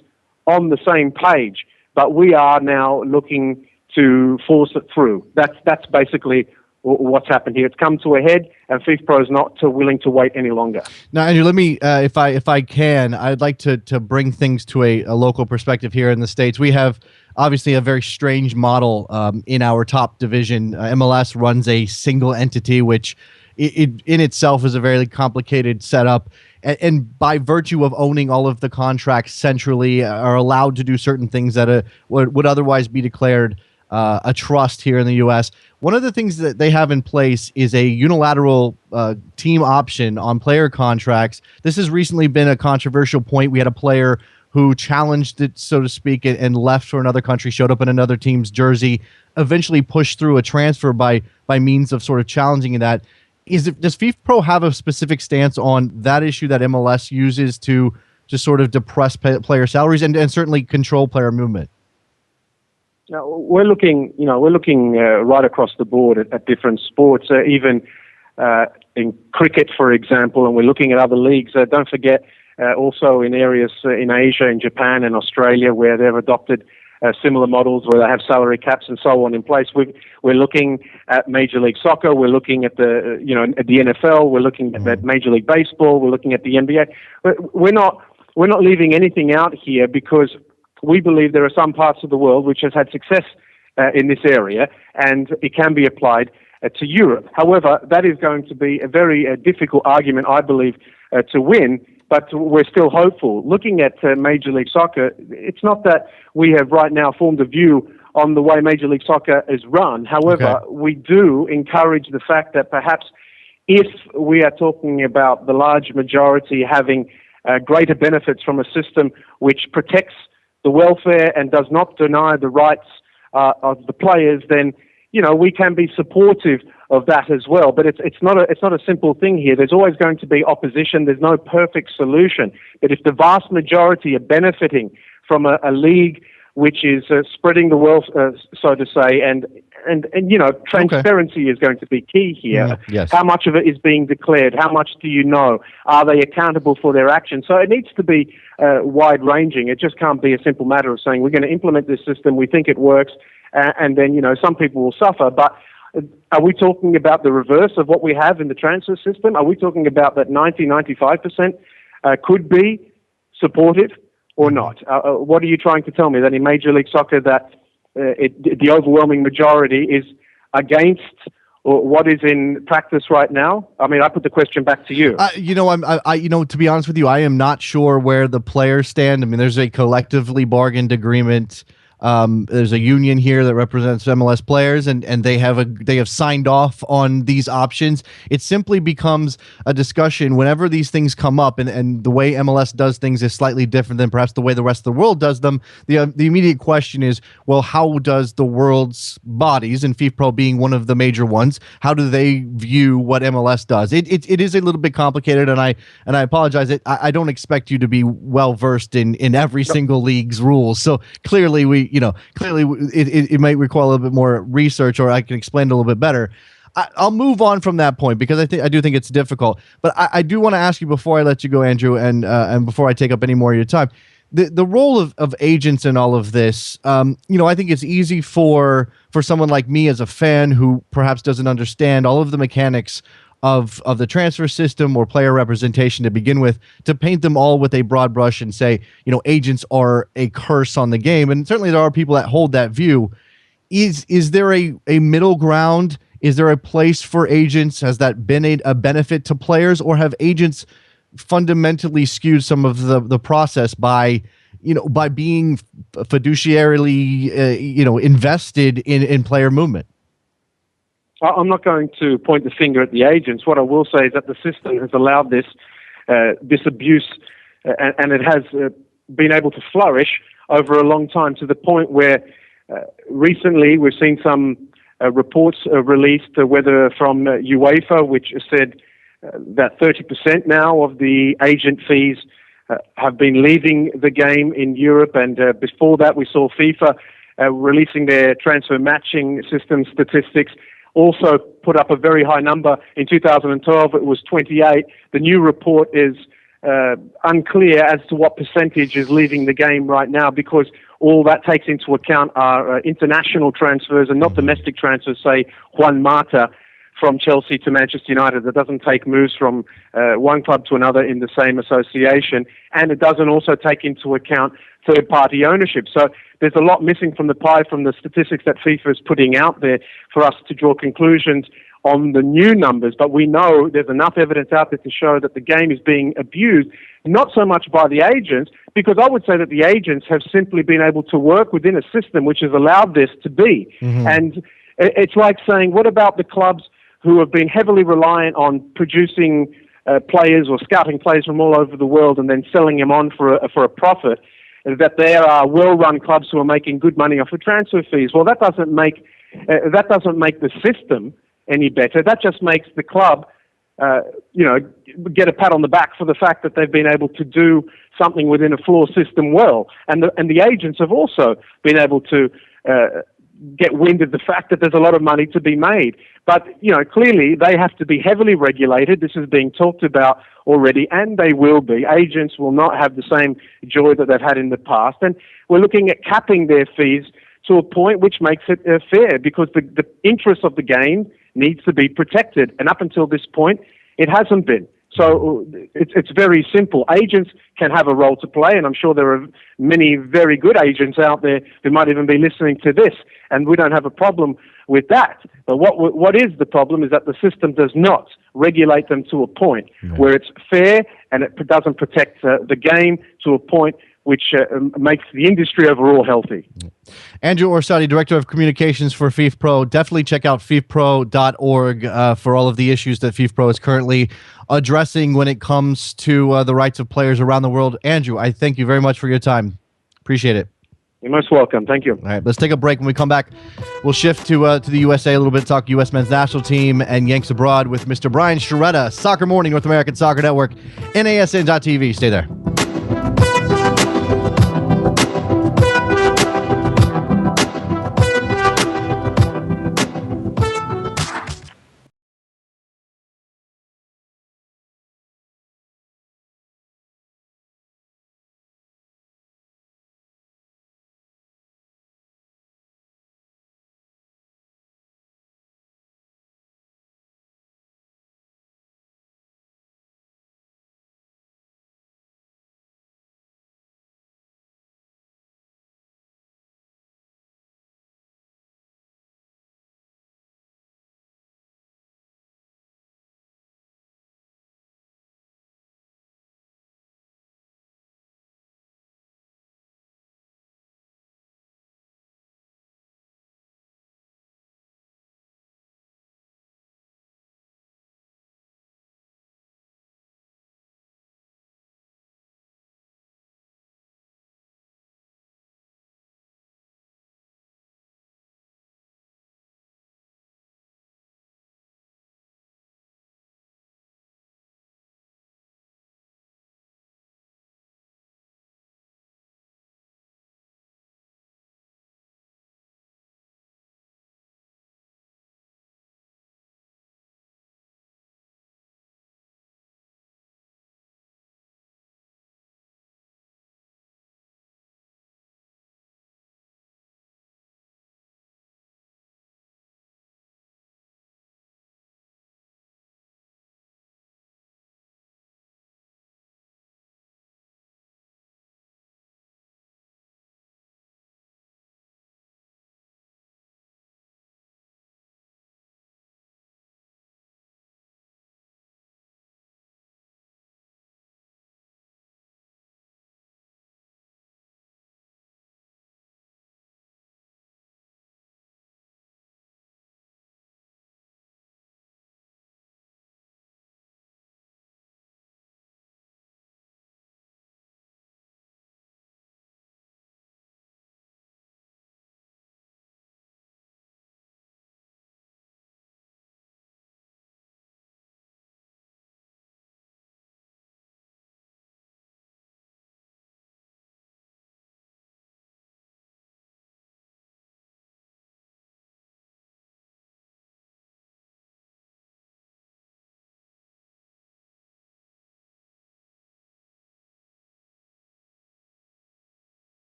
on the same page, but we are now looking to force it through. That's basically what's happened here. It's come to a head, and FIFPro is not willing to wait any longer. Now, Andrew, let me, if I can, I'd like to bring things to a local perspective here in the States. We have obviously a very strange model in our top division. MLS runs a single entity, which in itself is a very complicated setup. And by virtue of owning all of the contracts centrally, are allowed to do certain things that would otherwise be declared a trust here in the U.S. One of the things that they have in place is a unilateral team option on player contracts. This has recently been a controversial point. We had a player who challenged it, so to speak, and left for another country, showed up in another team's jersey, eventually pushed through a transfer by means of sort of challenging that. Does FIFPro have a specific stance on that issue that MLS uses to just sort of depress player salaries and certainly control player movement? Now, we're looking right across the board at different sports, even in cricket, for example, and we're looking at other leagues. Don't forget, also in areas in Asia, in Japan and Australia, where they've adopted similar models where they have salary caps and so on in place. We're looking at Major League Soccer. We're looking at the NFL. We're looking at Major League Baseball. We're looking at the NBA. We're not leaving anything out here because we believe there are some parts of the world which has had success in this area, and it can be applied to Europe. However, that is going to be a very difficult argument, I believe, to win, but we're still hopeful. Looking at Major League Soccer, it's not that we have right now formed a view on the way Major League Soccer is run. However, we do encourage the fact that perhaps if we are talking about the large majority having greater benefits from a system which protects the welfare and does not deny the rights of the players, then we can be supportive of that as well. But it's not a simple thing here. There's always going to be opposition. There's no perfect solution. But if the vast majority are benefiting from a league which is spreading the wealth, so to say, and transparency is going to be key here. Yes. How much of it is being declared? How much do you know? Are they accountable for their actions? So it needs to be wide-ranging. It just can't be a simple matter of saying we're going to implement this system, we think it works, and then some people will suffer. But are we talking about the reverse of what we have in the transfer system? Are we talking about that 95% could be supportive or not? What are you trying to tell me? That in Major League Soccer that the overwhelming majority is against what is in practice right now? I mean, I put the question back to you. To be honest with you, I am not sure where the players stand. I mean, there's a collectively bargained agreement. There's a union here that represents MLS players, and they have signed off on these options. It simply becomes a discussion whenever these things come up, and the way MLS does things is slightly different than perhaps the way the rest of the world does them. The immediate question is, well, how does the world's bodies, and FIFPro being one of the major ones, how do they view what MLS does? It is a little bit complicated, and I apologize. I don't expect you to be well versed in every single league's rules. So clearly it might require a little bit more research, or I can explain it a little bit better. I'll move on from that point because I do think it's difficult. But I do want to ask you before I let you go, Andrew, and before I take up any more of your time, the role of agents in all of this. I think it's easy for someone like me as a fan who perhaps doesn't understand all of the mechanics of the transfer system or player representation to begin with, to paint them all with a broad brush and say, agents are a curse on the game. And certainly there are people that hold that view. Is there a middle ground? Is there a place for agents? Has that been a benefit to players, or have agents fundamentally skewed some of the process by being fiduciarily, invested in player movement? I'm not going to point the finger at the agents. What I will say is that the system has allowed this abuse, and it has been able to flourish over a long time, to the point where recently we've seen some reports released, whether from UEFA, which said that 30% now of the agent fees have been leaving the game in Europe, and before that we saw FIFA releasing their transfer matching system statistics. Also put up a very high number. In 2012, it was 28. The new report is unclear as to what percentage is leaving the game right now, because all that takes into account are international transfers and not domestic transfers, say Juan Mata from Chelsea to Manchester United. That doesn't take moves from one club to another in the same association, and it doesn't also take into account third-party ownership. So there's a lot missing from the pie from the statistics that FIFA is putting out there for us to draw conclusions on the new numbers. But we know there's enough evidence out there to show that the game is being abused, not so much by the agents, because I would say that the agents have simply been able to work within a system which has allowed this to be. And it's like saying, what about the clubs who have been heavily reliant on producing players or scouting players from all over the world and then selling them on for a profit? That there are well-run clubs who are making good money off of transfer fees. Well, that doesn't make the system any better. That just makes the club, get a pat on the back for the fact that they've been able to do something within a floor system well. And the agents have also been able to get wind of the fact that there's a lot of money to be made. But, clearly they have to be heavily regulated. This is being talked about already, and they will be. Agents will not have the same joy that they've had in the past. And we're looking at capping their fees to a point which makes it fair, because the interest of the game needs to be protected. And up until this point, it hasn't been. So it's very simple. Agents can have a role to play, and I'm sure there are many very good agents out there who might even be listening to this, and we don't have a problem with that. But what is the problem is that the system does not regulate them to a point where it's fair, and it doesn't protect the game to a point which makes the industry overall healthy. Andrew Orsatti, Director of Communications for FIFPro. Definitely check out FIFPro.org for all of the issues that FIFPro is currently addressing when it comes to the rights of players around the world. Andrew, I thank you very much for your time. Appreciate it. You're most welcome. Thank you. All right, let's take a break. When we come back, we'll shift to the USA a little bit, talk U.S. men's national team and Yanks abroad with Mr. Brian Sciaretta, Soccer Morning, North American Soccer Network, NASN.TV. Stay there.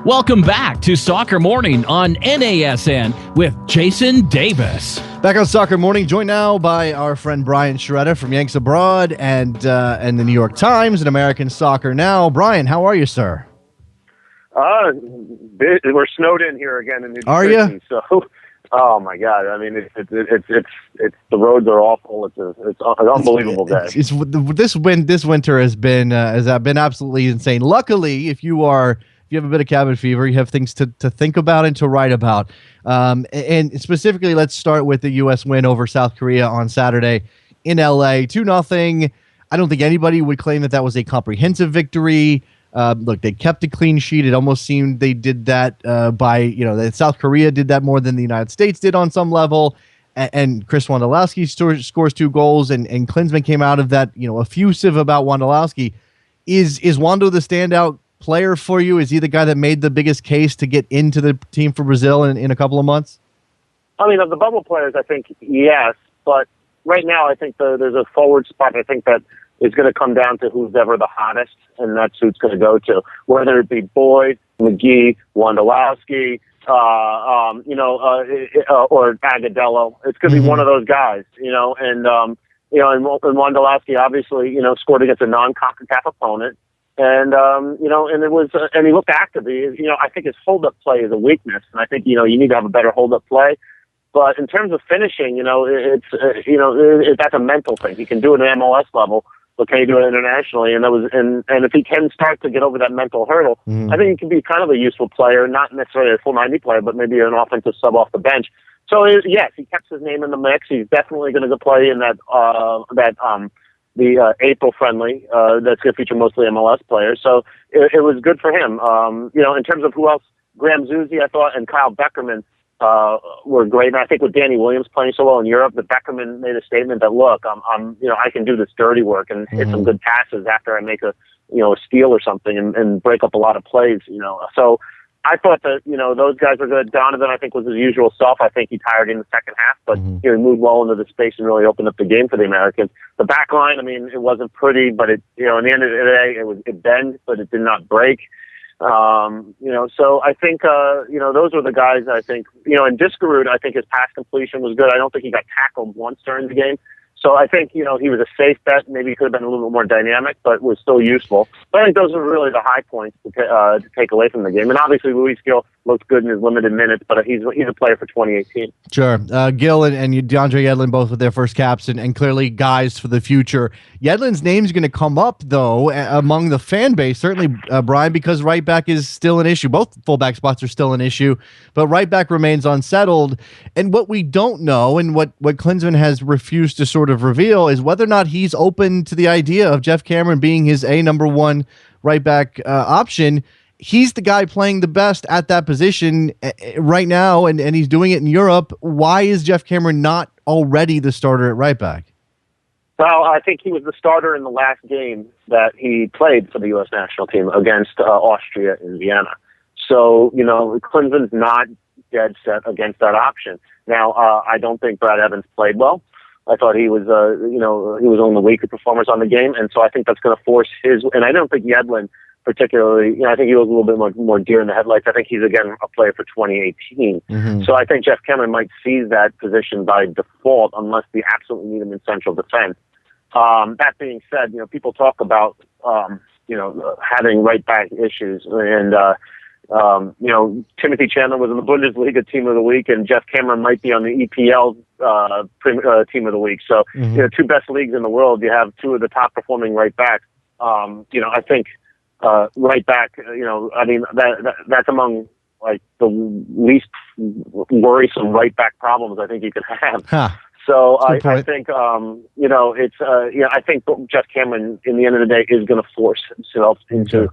Welcome back to Soccer Morning on NASN with Jason Davis. Back on Soccer Morning, joined now by our friend Brian Sciaretta from Yanks Abroad and the New York Times and American Soccer Now. Brian, how are you, sir? We're snowed in here again in New Jersey. Are you? So, oh my God! I mean, it's the roads are awful. It's an unbelievable day. This winter has been absolutely insane. Luckily, if you have a bit of cabin fever, you have things to think about and to write about. And specifically, let's start with the U.S. win over South Korea on Saturday in L.A. 2-0. I don't think anybody would claim that was a comprehensive victory. Look, they kept a clean sheet. It almost seemed they did that that South Korea did that more than the United States did on some level. And Chris Wondolowski scores 2 goals, and Klinsmann came out of that, effusive about Wondolowski. Is Wondo the standout player for you? Is he the guy that made the biggest case to get into the team for Brazil in a couple of months? I mean, of the bubble players, I think yes, but right now I think there's a forward spot. I think that is going to come down to who's ever the hottest, and that's who it's going to go to. Whether it be Boyd, McGee, Wondolowski, or Agadello, it's going to be one of those guys, and Wondolowski obviously, scored against a non-CONCACAF opponent. And, and it was, and he looked active. I think his hold-up play is a weakness, and I think, you need to have a better hold-up play. But in terms of finishing, that's a mental thing. He can do it at MLS level, but can he do it internationally? And if he can start to get over that mental hurdle, I think he can be kind of a useful player, not necessarily a full 90 player, but maybe an offensive sub off the bench. So yes, he kept his name in the mix. He's definitely going to go play in the April friendly that's going to feature mostly MLS players. So it was good for him. In terms of who else, Graham Zusi, I thought, and Kyle Beckerman were great. And I think with Danny Williams playing so well in Europe, that Beckerman made a statement that, look, I can do this dirty work and hit some good passes after I make a steal or something and break up a lot of plays, So I thought that, those guys were good. Donovan, I think, was his usual self. I think he tired in the second half, but he moved well into the space and really opened up the game for the Americans. The back line, I mean, it wasn't pretty, but in the end of the day, it bent, but it did not break. So I think, those were the guys I think, and Diskerud, I think his pass completion was good. I don't think he got tackled once during the game. So I think, he was a safe bet. Maybe he could have been a little bit more dynamic, but was still useful. But I think those are really the high points to take away from the game. And obviously, Luis Gil looked good in his limited minutes, but he's a player for 2018. Sure. Gil and DeAndre Yedlin both with their first caps and clearly guys for the future. Yedlin's name's going to come up, though, among the fan base, certainly, Brian, because right back is still an issue. Both fullback spots are still an issue, but right back remains unsettled. And what we don't know and what Klinsmann has refused to sort of reveal is whether or not he's open to the idea of Jeff Cameron being his number one right back option. He's the guy playing the best at that position right now, and he's doing it in Europe. Why is Jeff Cameron not already the starter at right back? Well, I think he was the starter in the last game that he played for the U.S. national team against Austria in Vienna. So, Klinsmann's not dead set against that option. Now, I don't think Brad Evans played well. I thought he was, he was one of the weaker performers on the game, and so I think that's going to force his. And I don't think Yedlin particularly. I think he was a little bit more deer in the headlights. I think he's again a player for 2018. So I think Jeff Cameron might seize that position by default unless they absolutely need him in central defense. That being said, people talk about having right back issues, and Timothy Chandler was in the Bundesliga Team of the Week, and Jeff Cameron might be on the EPL Team of the Week. So, two best leagues in the world, you have two of the top performing right backs. I think right back, that's among like the least worrisome right back problems I think you could have. So I think, I think Jeff Cameron, in the end of the day, is going to force himself into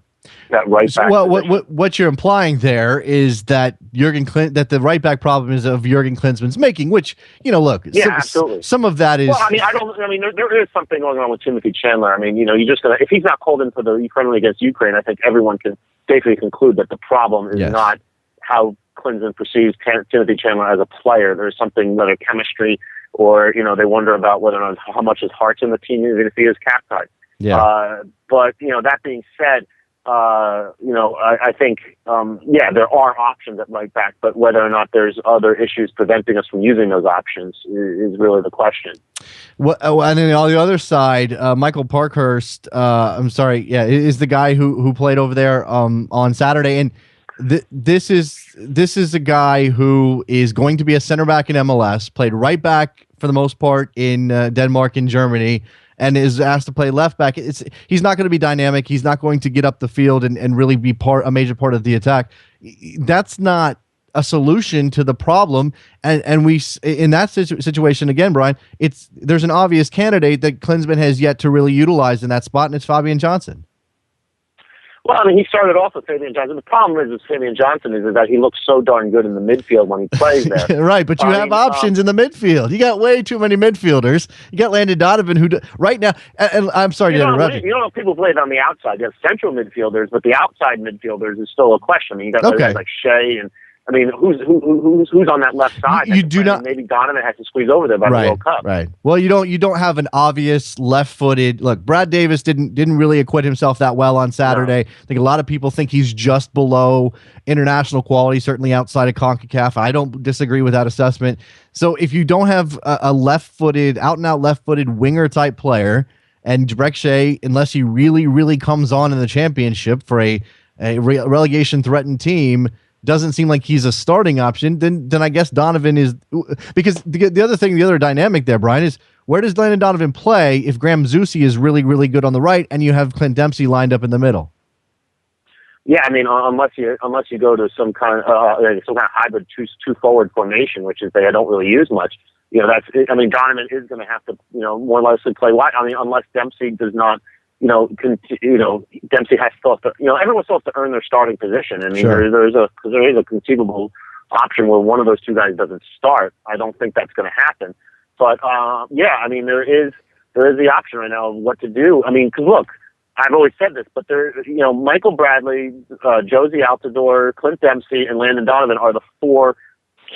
that right back. Well, what you're implying there is that that the right back problem is of Jurgen Klinsmann's making, which, absolutely. Some of that is. Well, there is something going on with Timothy Chandler. You're just going to, if he's not called in for the friendly against Ukraine, I think everyone can safely conclude that the problem is not how Klinsmann perceives Timothy Chandler as a player. There's something, whether chemistry or, they wonder about whether or not how much his heart's in the team, even if he is captain. But, that being said, I think, there are options at right back, but whether or not there's other issues preventing us from using those options is really the question. And then on the other side, Michael Parkhurst, is the guy who played over there on Saturday. And This is a guy who is going to be a center back in MLS, played right back for the most part in Denmark and Germany, and is asked to play left back. He's not going to be dynamic. He's not going to get up the field and really be a major part of the attack. That's not a solution to the problem. And we, in that situation again, Brian, there's an obvious candidate that Klinsmann has yet to really utilize in that spot, and it's Fabian Johnson. Well, I mean, he started off with Fabian Johnson. The problem is with Fabian Johnson is that he looks so darn good in the midfield when he plays there. Right, but you have options in the midfield. You got way too many midfielders. You got Landon Donovan, who right now, and I'm sorry to interrupt you. You know, people played on the outside. You have central midfielders, but the outside midfielders is still a question. I mean, you got guys like Shea and. I mean, who's on that left side? You do not. Maybe Donovan has to squeeze over there by the World Cup. Right. Well, you don't have an obvious left-footed. Look, Brad Davis didn't really acquit himself that well on Saturday. No. I think a lot of people think he's just below international quality, certainly outside of CONCACAF. I don't disagree with that assessment. So if you don't have a left-footed, out-and-out left-footed winger-type player, and Brek Shea, unless he really, really comes on in the championship for a relegation-threatened team, doesn't seem like he's a starting option, then I guess Donovan is, because the other dynamic there, Brian, is where does Landon Donovan play if Graham Zusi is really, really good on the right and you have Clint Dempsey lined up in the middle? Yeah, I mean, unless you go to some kind of hybrid two forward formation, which is they don't really use much. You know, Donovan is going to have to, more or less play wide. I mean, unless Dempsey does not. Dempsey has everyone still has to earn their starting position. I mean, sure. there is a conceivable option where one of those two guys doesn't start. I don't think that's going to happen. But I mean, there is the option right now of what to do. I mean, because look, I've always said this, but Michael Bradley, Josie Altidore, Clint Dempsey, and Landon Donovan are the four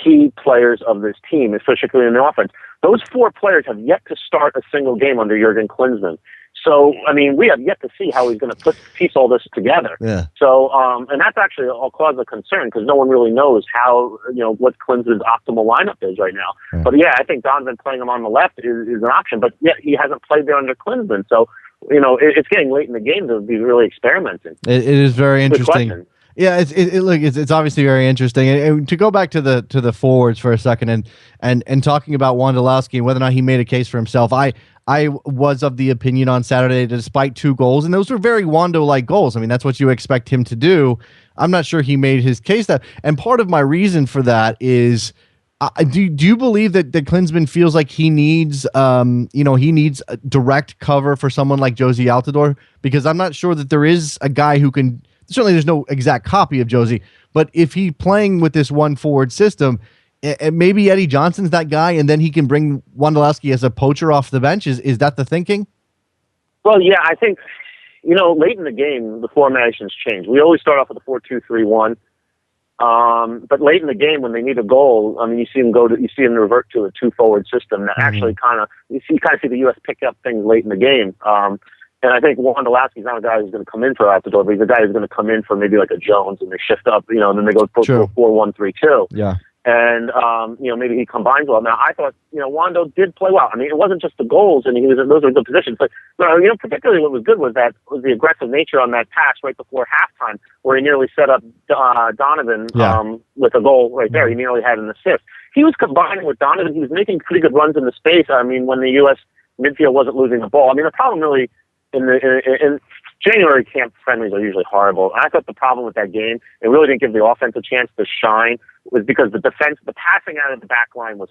key players of this team, especially in the offense. Those four players have yet to start a single game under Jurgen Klinsmann. So, I mean, we have yet to see how he's going to piece all this together. Yeah. So, and that's actually a cause of concern because no one really knows how, what Klinsmann's optimal lineup is right now. Yeah. But yeah, I think Donovan playing him on the left is an option, but yet he hasn't played there under Klinsmann. So, it's getting late in the game to be really experimenting. It is very interesting. Yeah, it's obviously very interesting. And to go back to the forwards for a second and talking about Wondolowski and whether or not he made a case for himself, I was of the opinion on Saturday that despite 2 goals, and those were very Wando-like goals. I mean, that's what you expect him to do. I'm not sure he made his case that. And part of my reason for that is, do you believe that Klinsmann feels like he needs, he needs a direct cover for someone like Josie Altidore? Because I'm not sure that there is a guy who can. Certainly, there's no exact copy of Josie, but if he's playing with this one forward system, maybe Eddie Johnson's that guy, and then he can bring Wondolowski as a poacher off the bench. Is that the thinking? Well, yeah, I think late in the game the formations change. We always start off with a 4-2-3-1, but late in the game when they need a goal, I mean, you see them revert to a 2-forward system that actually kind of see the U.S. pick up things late in the game. And I think Wondolowski's not a guy who's going to come in for Altidore, but he's a guy who's going to come in for maybe like a Jones, and they shift up, and then they go to a 4-1-3-2. Yeah. And, maybe he combines well. Now, I thought, Wando did play well. I mean, it wasn't just the goals, and those were good positions. But, particularly what was good was the aggressive nature on that pass right before halftime, where he nearly set up Donovan with a goal right there. He nearly had an assist. He was combining with Donovan. He was making pretty good runs in the space. I mean, when the U.S. midfield wasn't losing the ball. I mean, the problem really in January camp friendlies are usually horrible. And I thought the problem with that game, it really didn't give the offense a chance to shine, was because the passing out of the back line was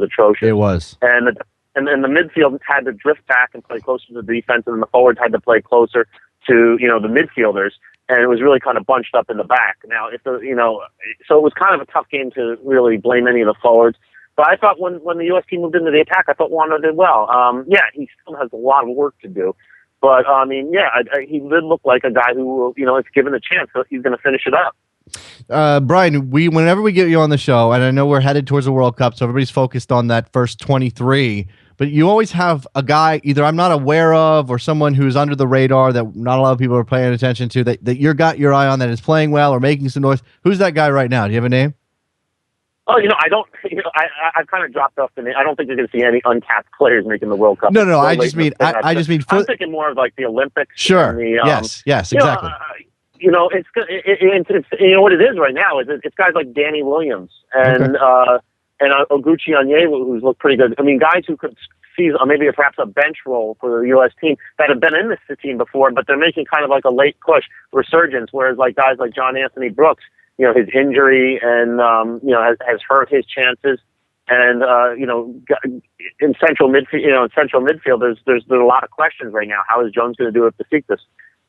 atrocious. It was. And the midfield had to drift back and play closer to the defense, and the forwards had to play closer to, the midfielders. And it was really kind of bunched up in the back. Now, so it was kind of a tough game to really blame any of the forwards. But I thought when the U.S. team moved into the attack, I thought Wando did well. He still has a lot of work to do. But, I mean, he did look like a guy who, if given a chance, he's going to finish it up. Brian, whenever we get you on the show, and I know we're headed towards the World Cup, so everybody's focused on that first 23, but you always have a guy either I'm not aware of or someone who's under the radar that not a lot of people are paying attention to that you got your eye on that is playing well or making some noise. Who's that guy right now? Do you have a name? Oh, I don't. I've kind of dropped off the name. I don't think you're going to see any uncapped players making the World Cup. No. I just mean. I'm thinking more of like the Olympics. Sure. And yes. Exactly. what it is right now is it's guys like Danny Williams and Oguchi Onyewu, who's looked pretty good. I mean, guys who could seize maybe perhaps a bench role for the U.S. team that have been in this team before, but they're making kind of like a late push resurgence. Whereas like guys like John Anthony Brooks, his injury and has hurt his chances. And in central midfield, there's a lot of questions right now. How is Jones going to do it to seek this?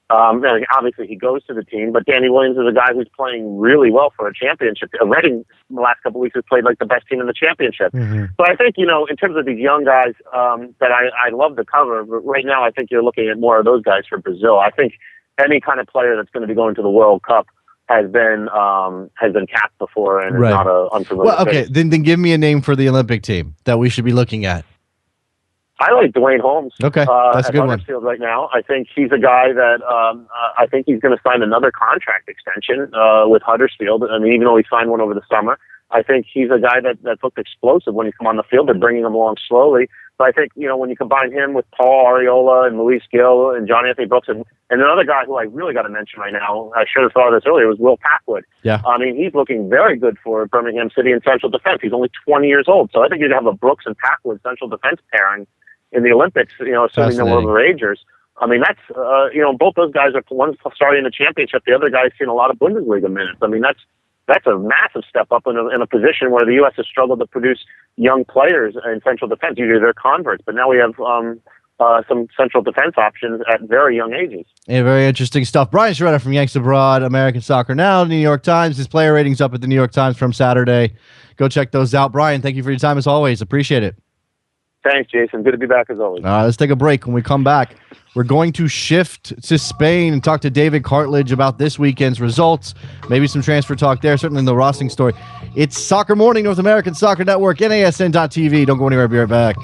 Obviously, he goes to the team, but Danny Williams is a guy who's playing really well for a championship. Reading in the last couple of weeks has played like the best team in the championship. Mm-hmm. So I think, in terms of these young guys that I love to cover, but right now I think you're looking at more of those guys for Brazil. I think any kind of player that's going to be going to the World Cup has been capped before and is not an unfamiliar face. Then give me a name for the Olympic team that we should be looking at. I like Dwayne Holmes. Okay, that's a good one. Right now, I think he's a guy that I think he's going to sign another contract extension with Huddersfield. I mean, even though he signed one over the summer, I think he's a guy that looked explosive when he come on the field. They're bringing him along slowly. But I think, when you combine him with Paul Areola and Luis Gill and John Anthony Brooks and another guy who I really got to mention right now, I should have thought of this earlier, was Will Packwood. Yeah. I mean, he's looking very good for Birmingham City in central defense. He's only 20 years old. So I think you'd have a Brooks and Packwood central defense pairing in the Olympics, assuming they're overagers. I mean, that's, both those guys are one starting in the championship. The other guy's seen a lot of Bundesliga minutes. I mean, that's a massive step up in a position where the U.S. has struggled to produce young players in central defense. Usually they're converts, but now we have some central defense options at very young ages. Yeah, very interesting stuff. Brian Sciaretta from Yanks Abroad, American Soccer Now, New York Times. His player ratings up at the New York Times from Saturday. Go check those out. Brian, thank you for your time as always. Appreciate it. Thanks, Jason. Good to be back as always. Let's take a break. When we come back, we're going to shift to Spain and talk to David Cartlidge about this weekend's results. Maybe some transfer talk there, certainly in the Rossing story. It's Soccer Morning, North American Soccer Network, NASN.TV. Don't go anywhere. Be right back.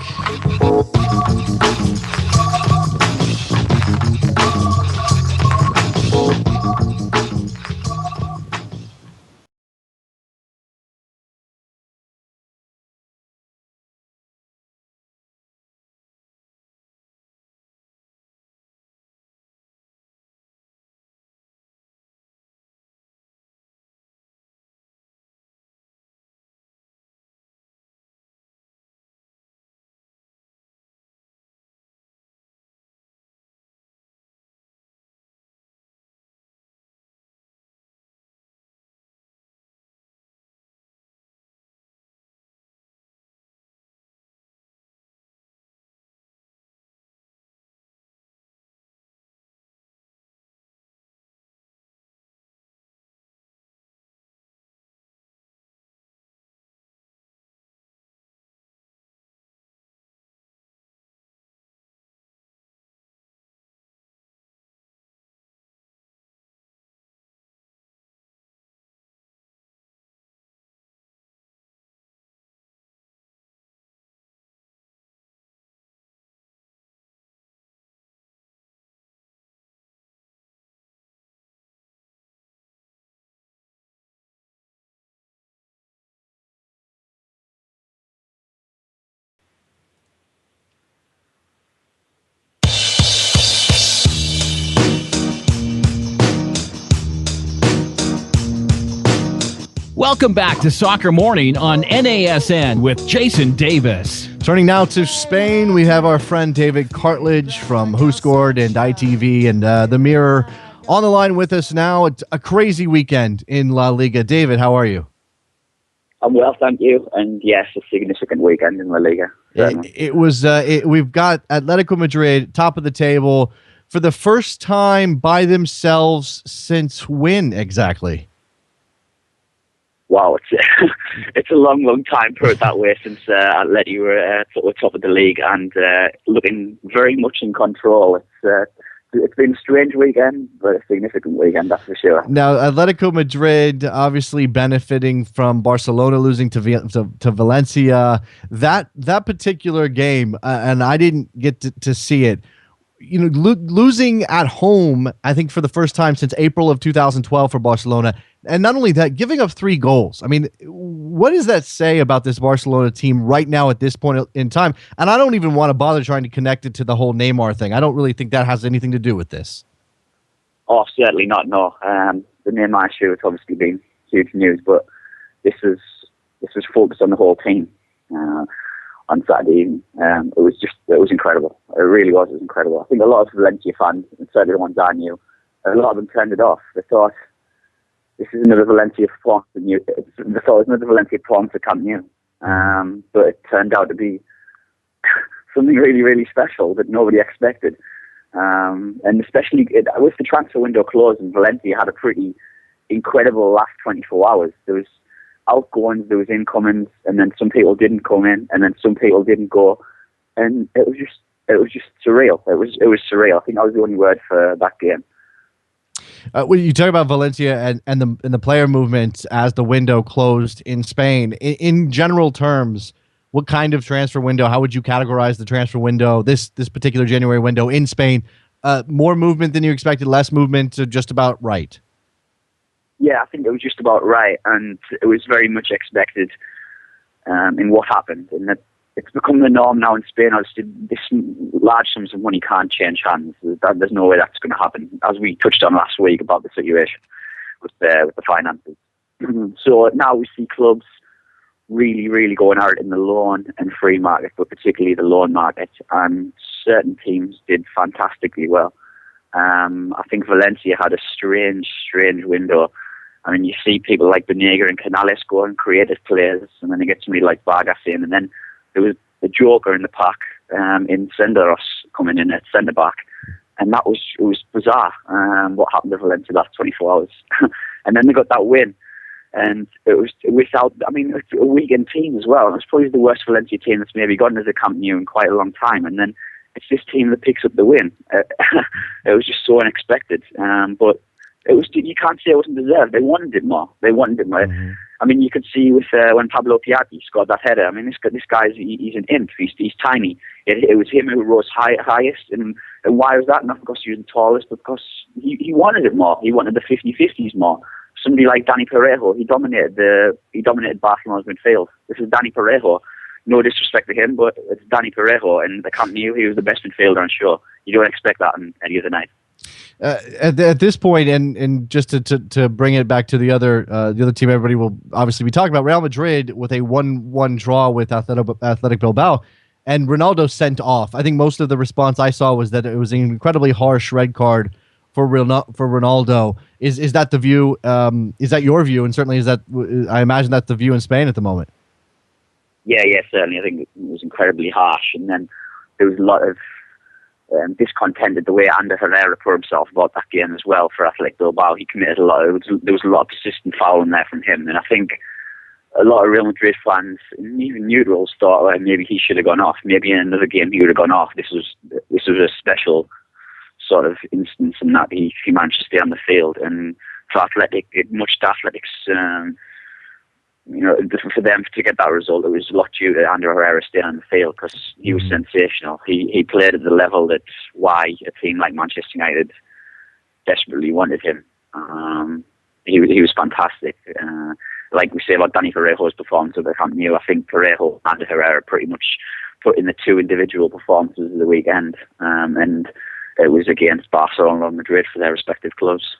Welcome back to Soccer Morning on NASN with Jason Davis. Turning now to Spain, we have our friend David Cartlidge from Who Scored and ITV and The Mirror on the line with us now. It's a crazy weekend in La Liga. David, how are you? I'm well, thank you. And yes, a significant weekend in La Liga. We've got Atletico Madrid, top of the table, for the first time by themselves since when exactly? Wow, it's a long time, put it that way, since Atleti were top of the league and looking very much in control. It's been a strange weekend, but a significant weekend, that's for sure. Now, Atletico Madrid obviously benefiting from Barcelona losing to Valencia. That particular game, and I didn't get to see it, losing at home, I think for the first time since April of 2012 for Barcelona. And not only that, giving up 3 goals. I mean, what does that say about this Barcelona team right now at this point in time? And I don't even want to bother trying to connect it to the whole Neymar thing. I don't really think that has anything to do with this. Oh, certainly not. No, the Neymar issue has obviously been huge news, but this was focused on the whole team on Saturday evening. It was incredible. It really was. It was incredible. I think a lot of Valencia fans, and certainly the ones I knew, a lot of them turned it off. They thought this is another Valencia performance. They thought it was another Valencia performance at Camp Nou, but it turned out to be something really, really special that nobody expected. And especially with the transfer window closed, and Valencia had a pretty incredible last 24 hours. There was outgoings, there was incomings, and then some people didn't come in, and then some people didn't go, and it was just surreal. It was surreal. I think that was the only word for that game. When you talk about Valencia and the player movement as the window closed in Spain, in general terms, what kind of transfer window? How would you categorize the transfer window? This particular January window in Spain, more movement than you expected, less movement, just about right. Yeah, I think it was just about right, and it was very much expected in what happened, and that it's become the norm now in Spain. Obviously, this large sums of money can't change hands. There's no way that's going to happen, as we touched on last week about the situation with the finances. So now we see clubs really, really going out in the loan and free market, but particularly the loan market, and certain teams did fantastically well. I think Valencia had a strange window. I mean, you see people like Banega and Canales go and creative players, and then you get somebody like Vargas in, and then there was a joker in the pack in Senderos coming in at centre back, and it was bizarre what happened to Valencia last 24 hours. And then they got that win, and it was without. I mean, it's a weekend team as well. It's probably the worst Valencia team that's maybe gotten to the Camp Nou in quite a long time, and then it's this team that picks up the win. It was just so unexpected, but. You can't say it wasn't deserved. They wanted it more. Mm-hmm. I mean, you could see with when Pablo Piatti scored that header. I mean, this guy's he's an imp. He's tiny. It was him who rose highest. And why was that? Not because he was the tallest, but because he wanted it more. He wanted the 50-50s more. Somebody like Dani Parejo, he dominated Barcelona's midfield. This is Dani Parejo. No disrespect to him, but it's Dani Parejo, and the Camp Nou, he was the best midfielder, I'm sure. You don't expect that on any other night. At this point, and just to bring it back to the other team, everybody will obviously be talking about Real Madrid with a 1-1 draw with Athletic Bilbao, and Ronaldo sent off. I think most of the response I saw was that it was an incredibly harsh red card for Ronaldo. Is that the view? Is that your view? And certainly, I imagine that's the view in Spain at the moment. Yeah, certainly. I think it was incredibly harsh, and then there was a lot of discontent at the way Ander Herrera put himself about that game as well for Athletic Bilbao. He committed a lot. There was a lot of persistent fouling there from him, and I think a lot of Real Madrid fans, and even neutrals, thought maybe he should have gone off. Maybe in another game he would have gone off. This was a special sort of instance in that he managed to stay on the field, and for Athletic, much to Athletic's. For them to get that result, it was a lot due to Ander Herrera staying on the field because he was sensational. He played at the level that's why a team like Manchester United desperately wanted him. He was fantastic. Like we say about Dani Parejo's performance at the Camp Nou, I think Parejo and Ander Herrera pretty much put in the two individual performances of the weekend, and it was against Barcelona and Madrid for their respective clubs.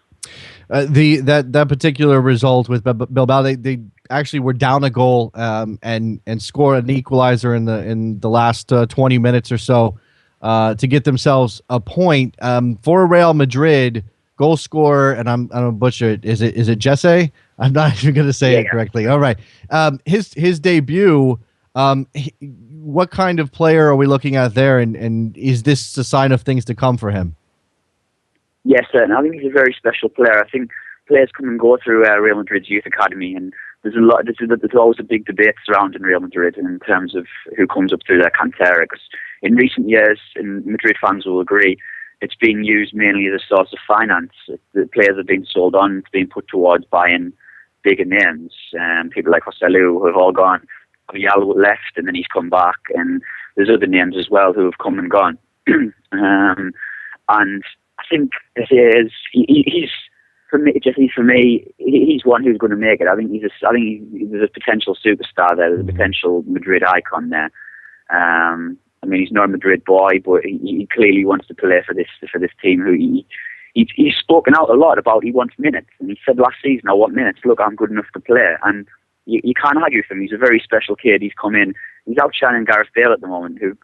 That particular result with Bilbao, they actually were down a goal and scored an equalizer in the last 20 minutes or so to get themselves a point. For Real Madrid, goal scorer, and I'm gonna butcher it. Is it Jesse? I'm not even gonna say it correctly. All right, his debut. What kind of player are we looking at there, and is this a sign of things to come for him? Yes, certainly. I think he's a very special player. I think players come and go through Real Madrid's youth academy, and there's always a big debate surrounding Real Madrid in terms of who comes up through their cantera. Because in recent years, and Madrid fans will agree, it's been used mainly as a source of finance. The players have been sold on, it's been put towards buying bigger names. People like Joselu who have all gone. Amoyal left, and then he's come back, and there's other names as well who have come and gone. And I think he's for me, he's one who's going to make it. I think he's a potential superstar there. There's a potential Madrid icon there. I mean, he's not a Madrid boy, but he clearly wants to play for this team. Who he's spoken out a lot about he wants minutes, and he said last season, I want minutes. Look, I'm good enough to play, and you can't argue with him. He's a very special kid. He's come in. He's outshining Gareth Bale at the moment, who,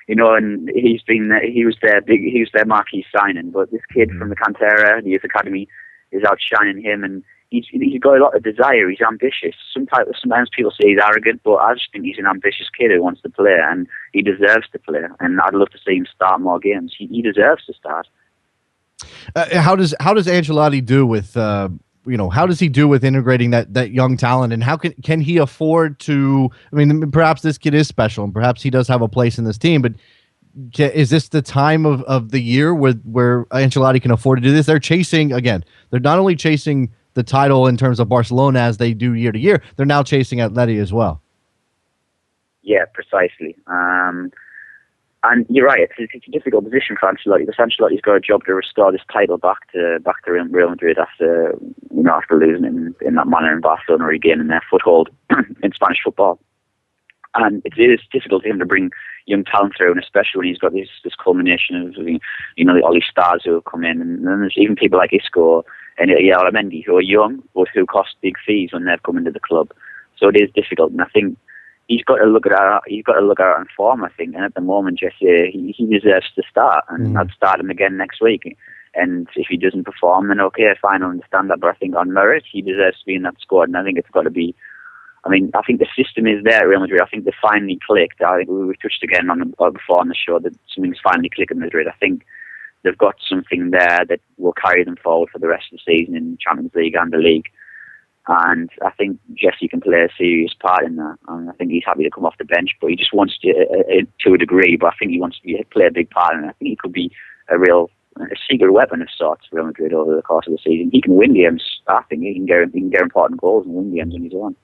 and he was their marquee signing. But this kid from the Cantera, the youth academy, is outshining him, and he's got a lot of desire. He's ambitious. Sometimes people say he's arrogant, but I just think he's an ambitious kid who wants to play, and he deserves to play. And I'd love to see him start more games. He deserves to start. How does Ancelotti do with how does he do with integrating that young talent, and how can he afford to? I mean, perhaps this kid is special, and perhaps he does have a place in this team. But is this the time of the year where Ancelotti can afford to do this? They're chasing again. They're not only chasing the title in terms of Barcelona as they do year to year. They're now chasing Atleti as well. Yeah, precisely. And you're right. It's a difficult position for Ancelotti. Because Ancelotti's got a job to restore this title back to Real Madrid after losing in that manner in Barcelona, regaining their foothold in Spanish football. And it is difficult for him to bring young talent through, and especially when he's got this culmination of all these stars who have come in, and then there's even people like Isco and Mendy who are young but who cost big fees when they've come into the club. So it is difficult, and I think he's got to look at our on form, I think. And at the moment, Jesse, he deserves to start, and I'd start him again next week. And if he doesn't perform, then okay, fine, I understand that. But I think on merit, he deserves to be in that squad, and I think it's got to be. I think the system is there at Real Madrid. I think they finally clicked. I think we touched again before on the show that something's finally clicked in Madrid. I think they've got something there that will carry them forward for the rest of the season in Champions League and the league. And I think Jesse can play a serious part in that. And I think he's happy to come off the bench, but he just wants to a degree. But I think he wants to play a big part in it. I think he could be a secret weapon of sorts for Real Madrid over the course of the season. He can win games. I think he can get important goals and win games on his own.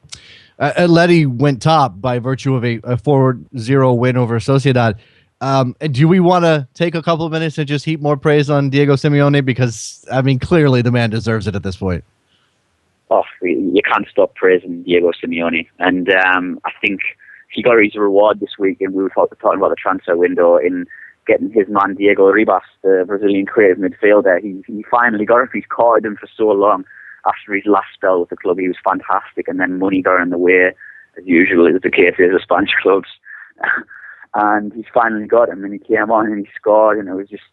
Atleti went top by virtue of a 4-0 win over Sociedad. Do we want to take a couple of minutes and just heap more praise on Diego Simeone? Because, I mean, clearly the man deserves it at this point. Oh, you can't stop praising Diego Simeone. And I think he got his reward this week, and we were talking about the transfer window in getting his man Diego Ribas, the Brazilian creative midfielder. He finally got it. He's courted him for so long. After his last spell with the club, he was fantastic, and then money got in the way, as usual is the case with the Spanish clubs. And he's finally got him, and he came on and he scored, and it was just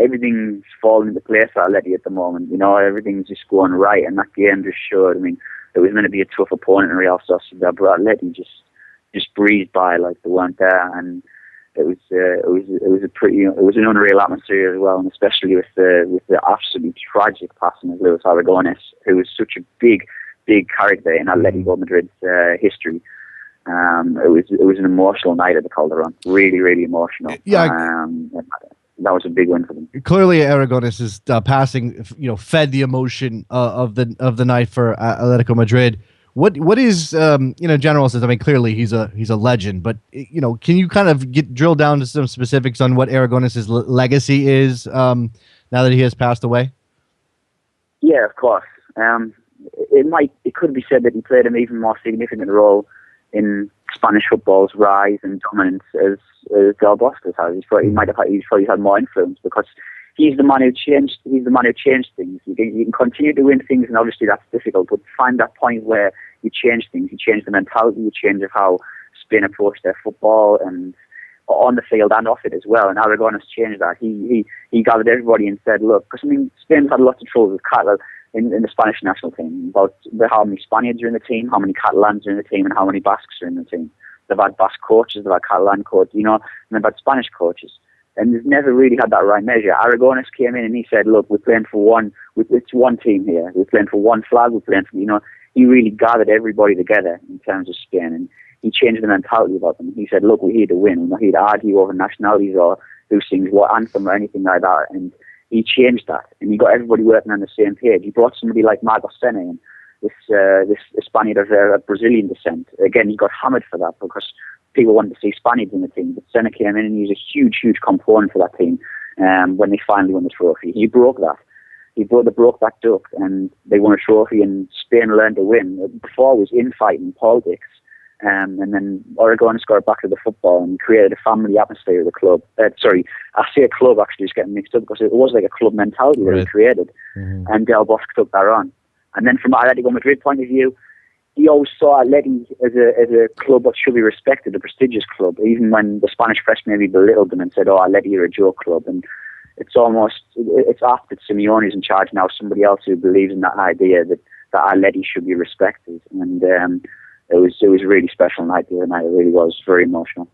everything's falling into place for Atleti at the moment. Everything's just going right, and that game just showed. I mean, it was meant to be a tough opponent in Real Sociedad, but Atleti just breezed by like they weren't there, and it was an unreal atmosphere as well, and especially with the absolutely tragic passing of Luis Aragonés, who was such a big character in Atletico Madrid's history. It was an emotional night at the Calderon, really, really emotional. Yeah, that was a big win for them. Clearly, Aragonés' passing, fed the emotion of the night for Atletico Madrid. What is general sense? I mean, clearly he's a legend, but can you kind of drill down to some specifics on what Aragonés' legacy is now that he has passed away? Yeah, of course. It could be said that he played an even more significant role in Spanish football's rise and dominance as Del Bosque has. He's probably had more influence because he's the man who changed. He's the man who changed things. You can continue to win things, and obviously that's difficult. But find that point where you change things. You change the mentality. You change of how Spain approached their football, and on the field and off it as well. And Aragonés changed that. He gathered everybody and said, "Look," because Spain's had lots of trouble with Catalan in the Spanish national team about how many Spaniards are in the team, how many Catalans are in the team, and how many Basques are in the team. They've had Basque coaches, they've had Catalan coaches, and they've had Spanish coaches. And they've never really had that right measure. Aragonés came in and he said, "Look, we're playing for one. It's one team here. We're playing for one flag. We're playing for He really gathered everybody together in terms of Spain, and he changed the mentality about them. He said, "Look, we're here to win. We're not here to argue over nationalities or who sings what anthem or anything like that." And he changed that, and he got everybody working on the same page. He brought somebody like Marcos Senna in, this Spaniard of Brazilian descent. Again, he got hammered for that because people wanted to see Spaniards in the team. But Senna came in and he was a huge, huge component for that team when they finally won the trophy. He broke that. They broke that duck, and they won a trophy, and Spain learned to win. Before it was infighting, politics, And then Oregon got back to the football and created a family atmosphere at the club. Sorry, I say a club actually is getting mixed up because it was like a club mentality that he created. And Del Bosque took that on. And then from Atletico Madrid point of view, he always saw Atleti as a club that should be respected, a prestigious club, even when the Spanish press maybe belittled them and said, "Oh, Atleti are a joke club." And it's after Simeone's in charge now, somebody else who believes in that idea that Atleti should be respected. And it was a really special night the other night. It really was very emotional.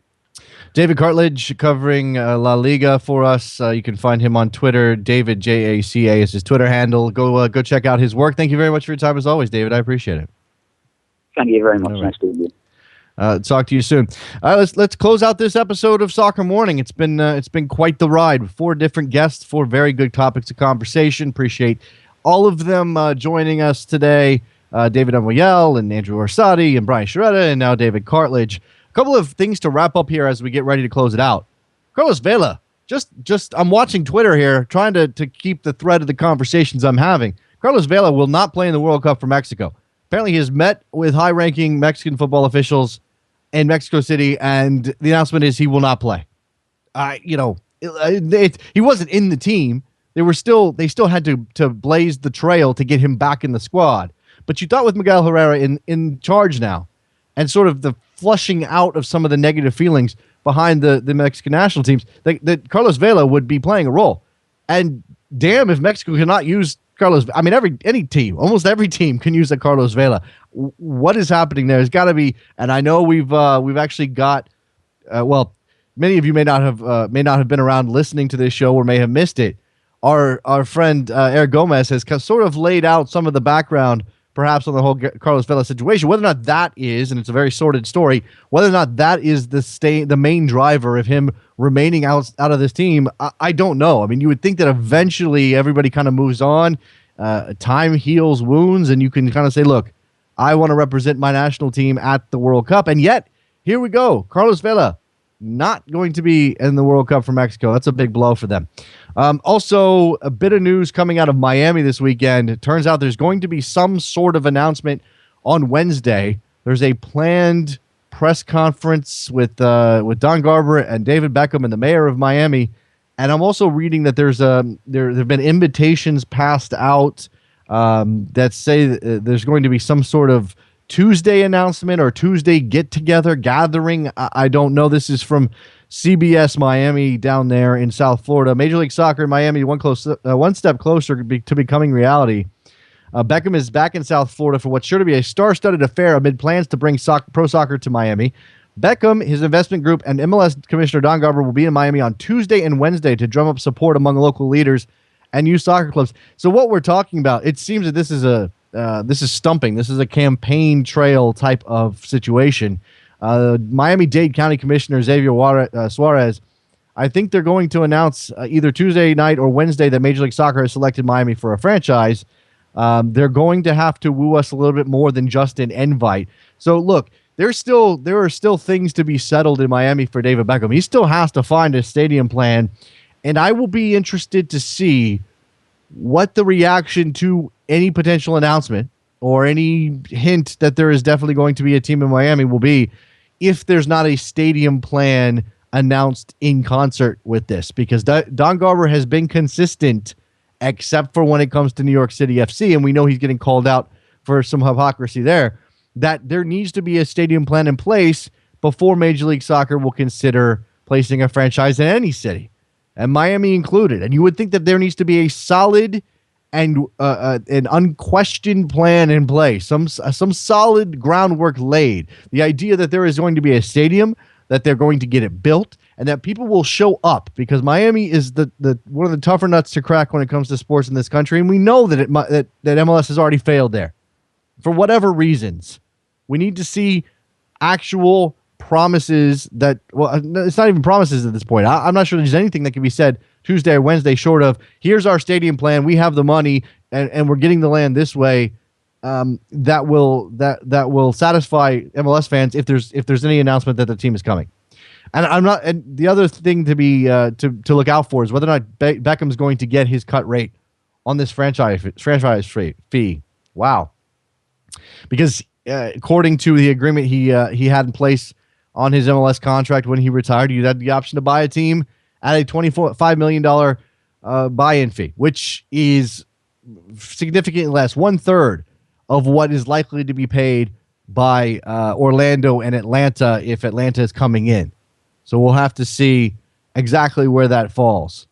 David Cartlidge covering La Liga for us. You can find him on Twitter. David JACA is his Twitter handle. Go check out his work. Thank you very much for your time as always, David. I appreciate it. Thank you very much. Right. Nice to meet you. Talk to you soon. Let's close out this episode of Soccer Morning. It's been quite the ride. 4 different guests, 4 very good topics of conversation. Appreciate all of them joining us today. David Amoyal and Andrew Orsatti and Brian Sciaretta and now David Cartlidge. A couple of things to wrap up here as we get ready to close it out. Carlos Vela, just I'm watching Twitter here, trying to keep the thread of the conversations I'm having. Carlos Vela will not play in the World Cup for Mexico. Apparently he has met with high-ranking Mexican football officials in Mexico City, and the announcement is he will not play. He wasn't in the team. They still had to blaze the trail to get him back in the squad. But you thought with Miguel Herrera in charge now, and sort of the flushing out of some of the negative feelings behind the Mexican national teams, that Carlos Vela would be playing a role. And damn if Mexico cannot use Carlos. I mean, almost every team can use a Carlos Vela. What is happening there? There's got to be, and I know we've actually got. Many of you may not have been around listening to this show or may have missed it. Our friend Eric Gomez has sort of laid out some of the background, perhaps on the whole Carlos Vela situation. Whether or not that is, and it's a very sordid story, whether or not that is the main driver of him remaining out of this team, I don't know. I mean, you would think that eventually everybody kind of moves on. Time heals wounds, and you can kind of say, look, I want to represent my national team at the World Cup. And yet, here we go. Carlos Vela not going to be in the World Cup for Mexico. That's a big blow for them. Also, a bit of news coming out of Miami this weekend. It turns out there's going to be some sort of announcement on Wednesday. There's a planned press conference with Don Garber and David Beckham and the mayor of Miami. And I'm also reading that there have been invitations passed out that say that there's going to be some sort of Tuesday announcement or Tuesday get-together gathering. I don't know. This is from CBS Miami down there in South Florida. Major League Soccer in Miami, one step closer to becoming reality. Beckham is back in South Florida for what's sure to be a star-studded affair amid plans to bring pro soccer to Miami. Beckham, his investment group, and MLS Commissioner Don Garber will be in Miami on Tuesday and Wednesday to drum up support among local leaders and youth soccer clubs. So what we're talking about, it seems that this is stumping. This is a campaign trail type of situation. Miami-Dade County Commissioner Xavier Suarez, I think they're going to announce either Tuesday night or Wednesday that Major League Soccer has selected Miami for a franchise. They're going to have to woo us a little bit more than just an invite. So look, there are still things to be settled in Miami for David Beckham. He still has to find a stadium plan, and I will be interested to see what the reaction to any potential announcement or any hint that there is definitely going to be a team in Miami will be if there's not a stadium plan announced in concert with this, because Don Garber has been consistent except for when it comes to New York City FC, and we know he's getting called out for some hypocrisy there, that there needs to be a stadium plan in place before Major League Soccer will consider placing a franchise in any city, and Miami included. And you would think that there needs to be a solid and an unquestioned plan in place, some solid groundwork laid. The idea that there is going to be a stadium, that they're going to get it built, and that people will show up, because Miami is the one of the tougher nuts to crack when it comes to sports in this country, and we know that that MLS has already failed there for whatever reasons. We need to see actual promises that, well, it's not even promises at this point. I'm not sure there's anything that can be said Tuesday or Wednesday short of, here's our stadium plan, we have the money, and we're getting the land this way. That will satisfy MLS fans if there's any announcement that the team is coming. And I'm not. And the other thing to be to look out for is whether or not Beckham's going to get his cut rate on this franchise fee. Wow, because according to the agreement he had in place on his MLS contract when he retired, you had the option to buy a team at a $25 million buy-in fee, which is significantly less, 1/3 of what is likely to be paid by Orlando and Atlanta if Atlanta is coming in. So we'll have to see exactly where that falls.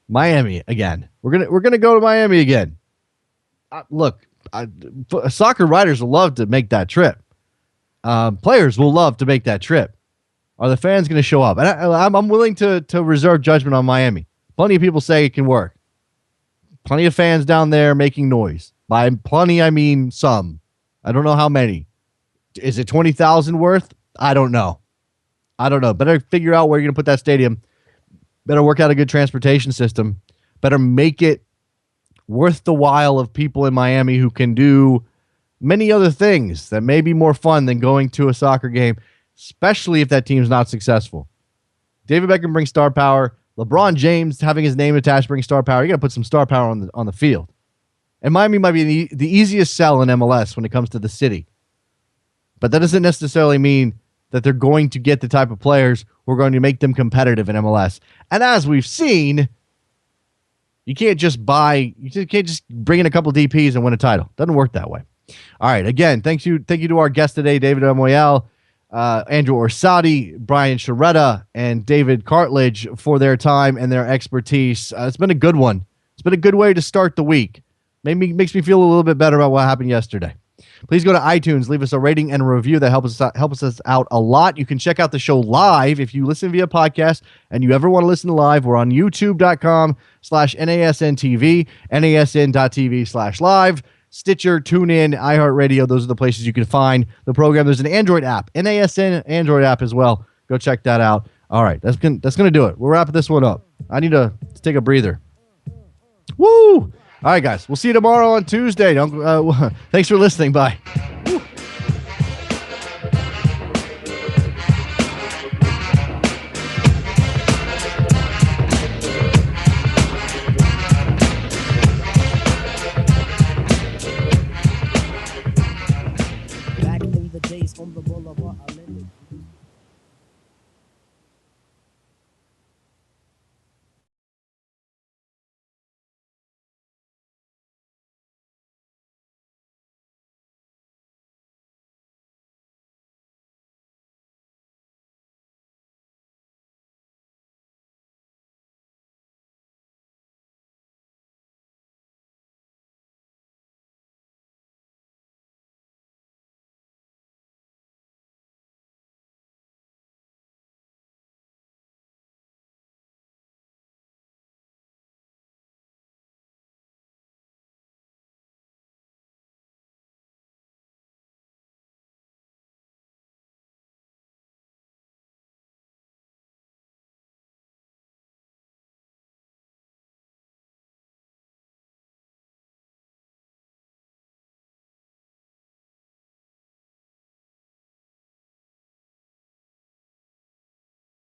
Miami again. We're gonna go to Miami again. Look, soccer writers will love to make that trip. Players will love to make that trip. Are the fans going to show up? And I'm willing to reserve judgment on Miami. Plenty of people say it can work. Plenty of fans down there making noise. By plenty, I mean some. I don't know how many. Is it 20,000 worth? I don't know. Better figure out where you're going to put that stadium. Better work out a good transportation system. Better make it worth the while of people in Miami who can do many other things that may be more fun than going to a soccer game, especially if that team's not successful. David Beckham brings star power. LeBron James having his name attached brings star power. You got to put some star power on the field. And Miami might be the easiest sell in MLS when it comes to the city. But that doesn't necessarily mean that they're going to get the type of players who are going to make them competitive in MLS. And as we've seen, you can't just bring in a couple DPs and win a title. Doesn't work that way. All right. Again, thank you to our guest today, David Amoyal, Andrew Orsatti, Brian Sciaretta, and David Cartlidge for their time and their expertise. It's been a good one. It's been a good way to start the week. Makes me feel a little bit better about what happened yesterday. Please go to iTunes, leave us a rating and a review. That helps us out a lot. You can check out the show live if you listen via podcast and you ever want to listen live. We're on youtube.com/NASNTV, NASN.TV/live, Stitcher, TuneIn, iHeartRadio. Those are the places you can find the program. There's an Android app, NASN Android app as well. Go check that out. All right, that's gonna do it. We're wrapping this one up. I need to take a breather. Woo! All right, guys. We'll see you tomorrow on Tuesday. Thanks for listening. Bye.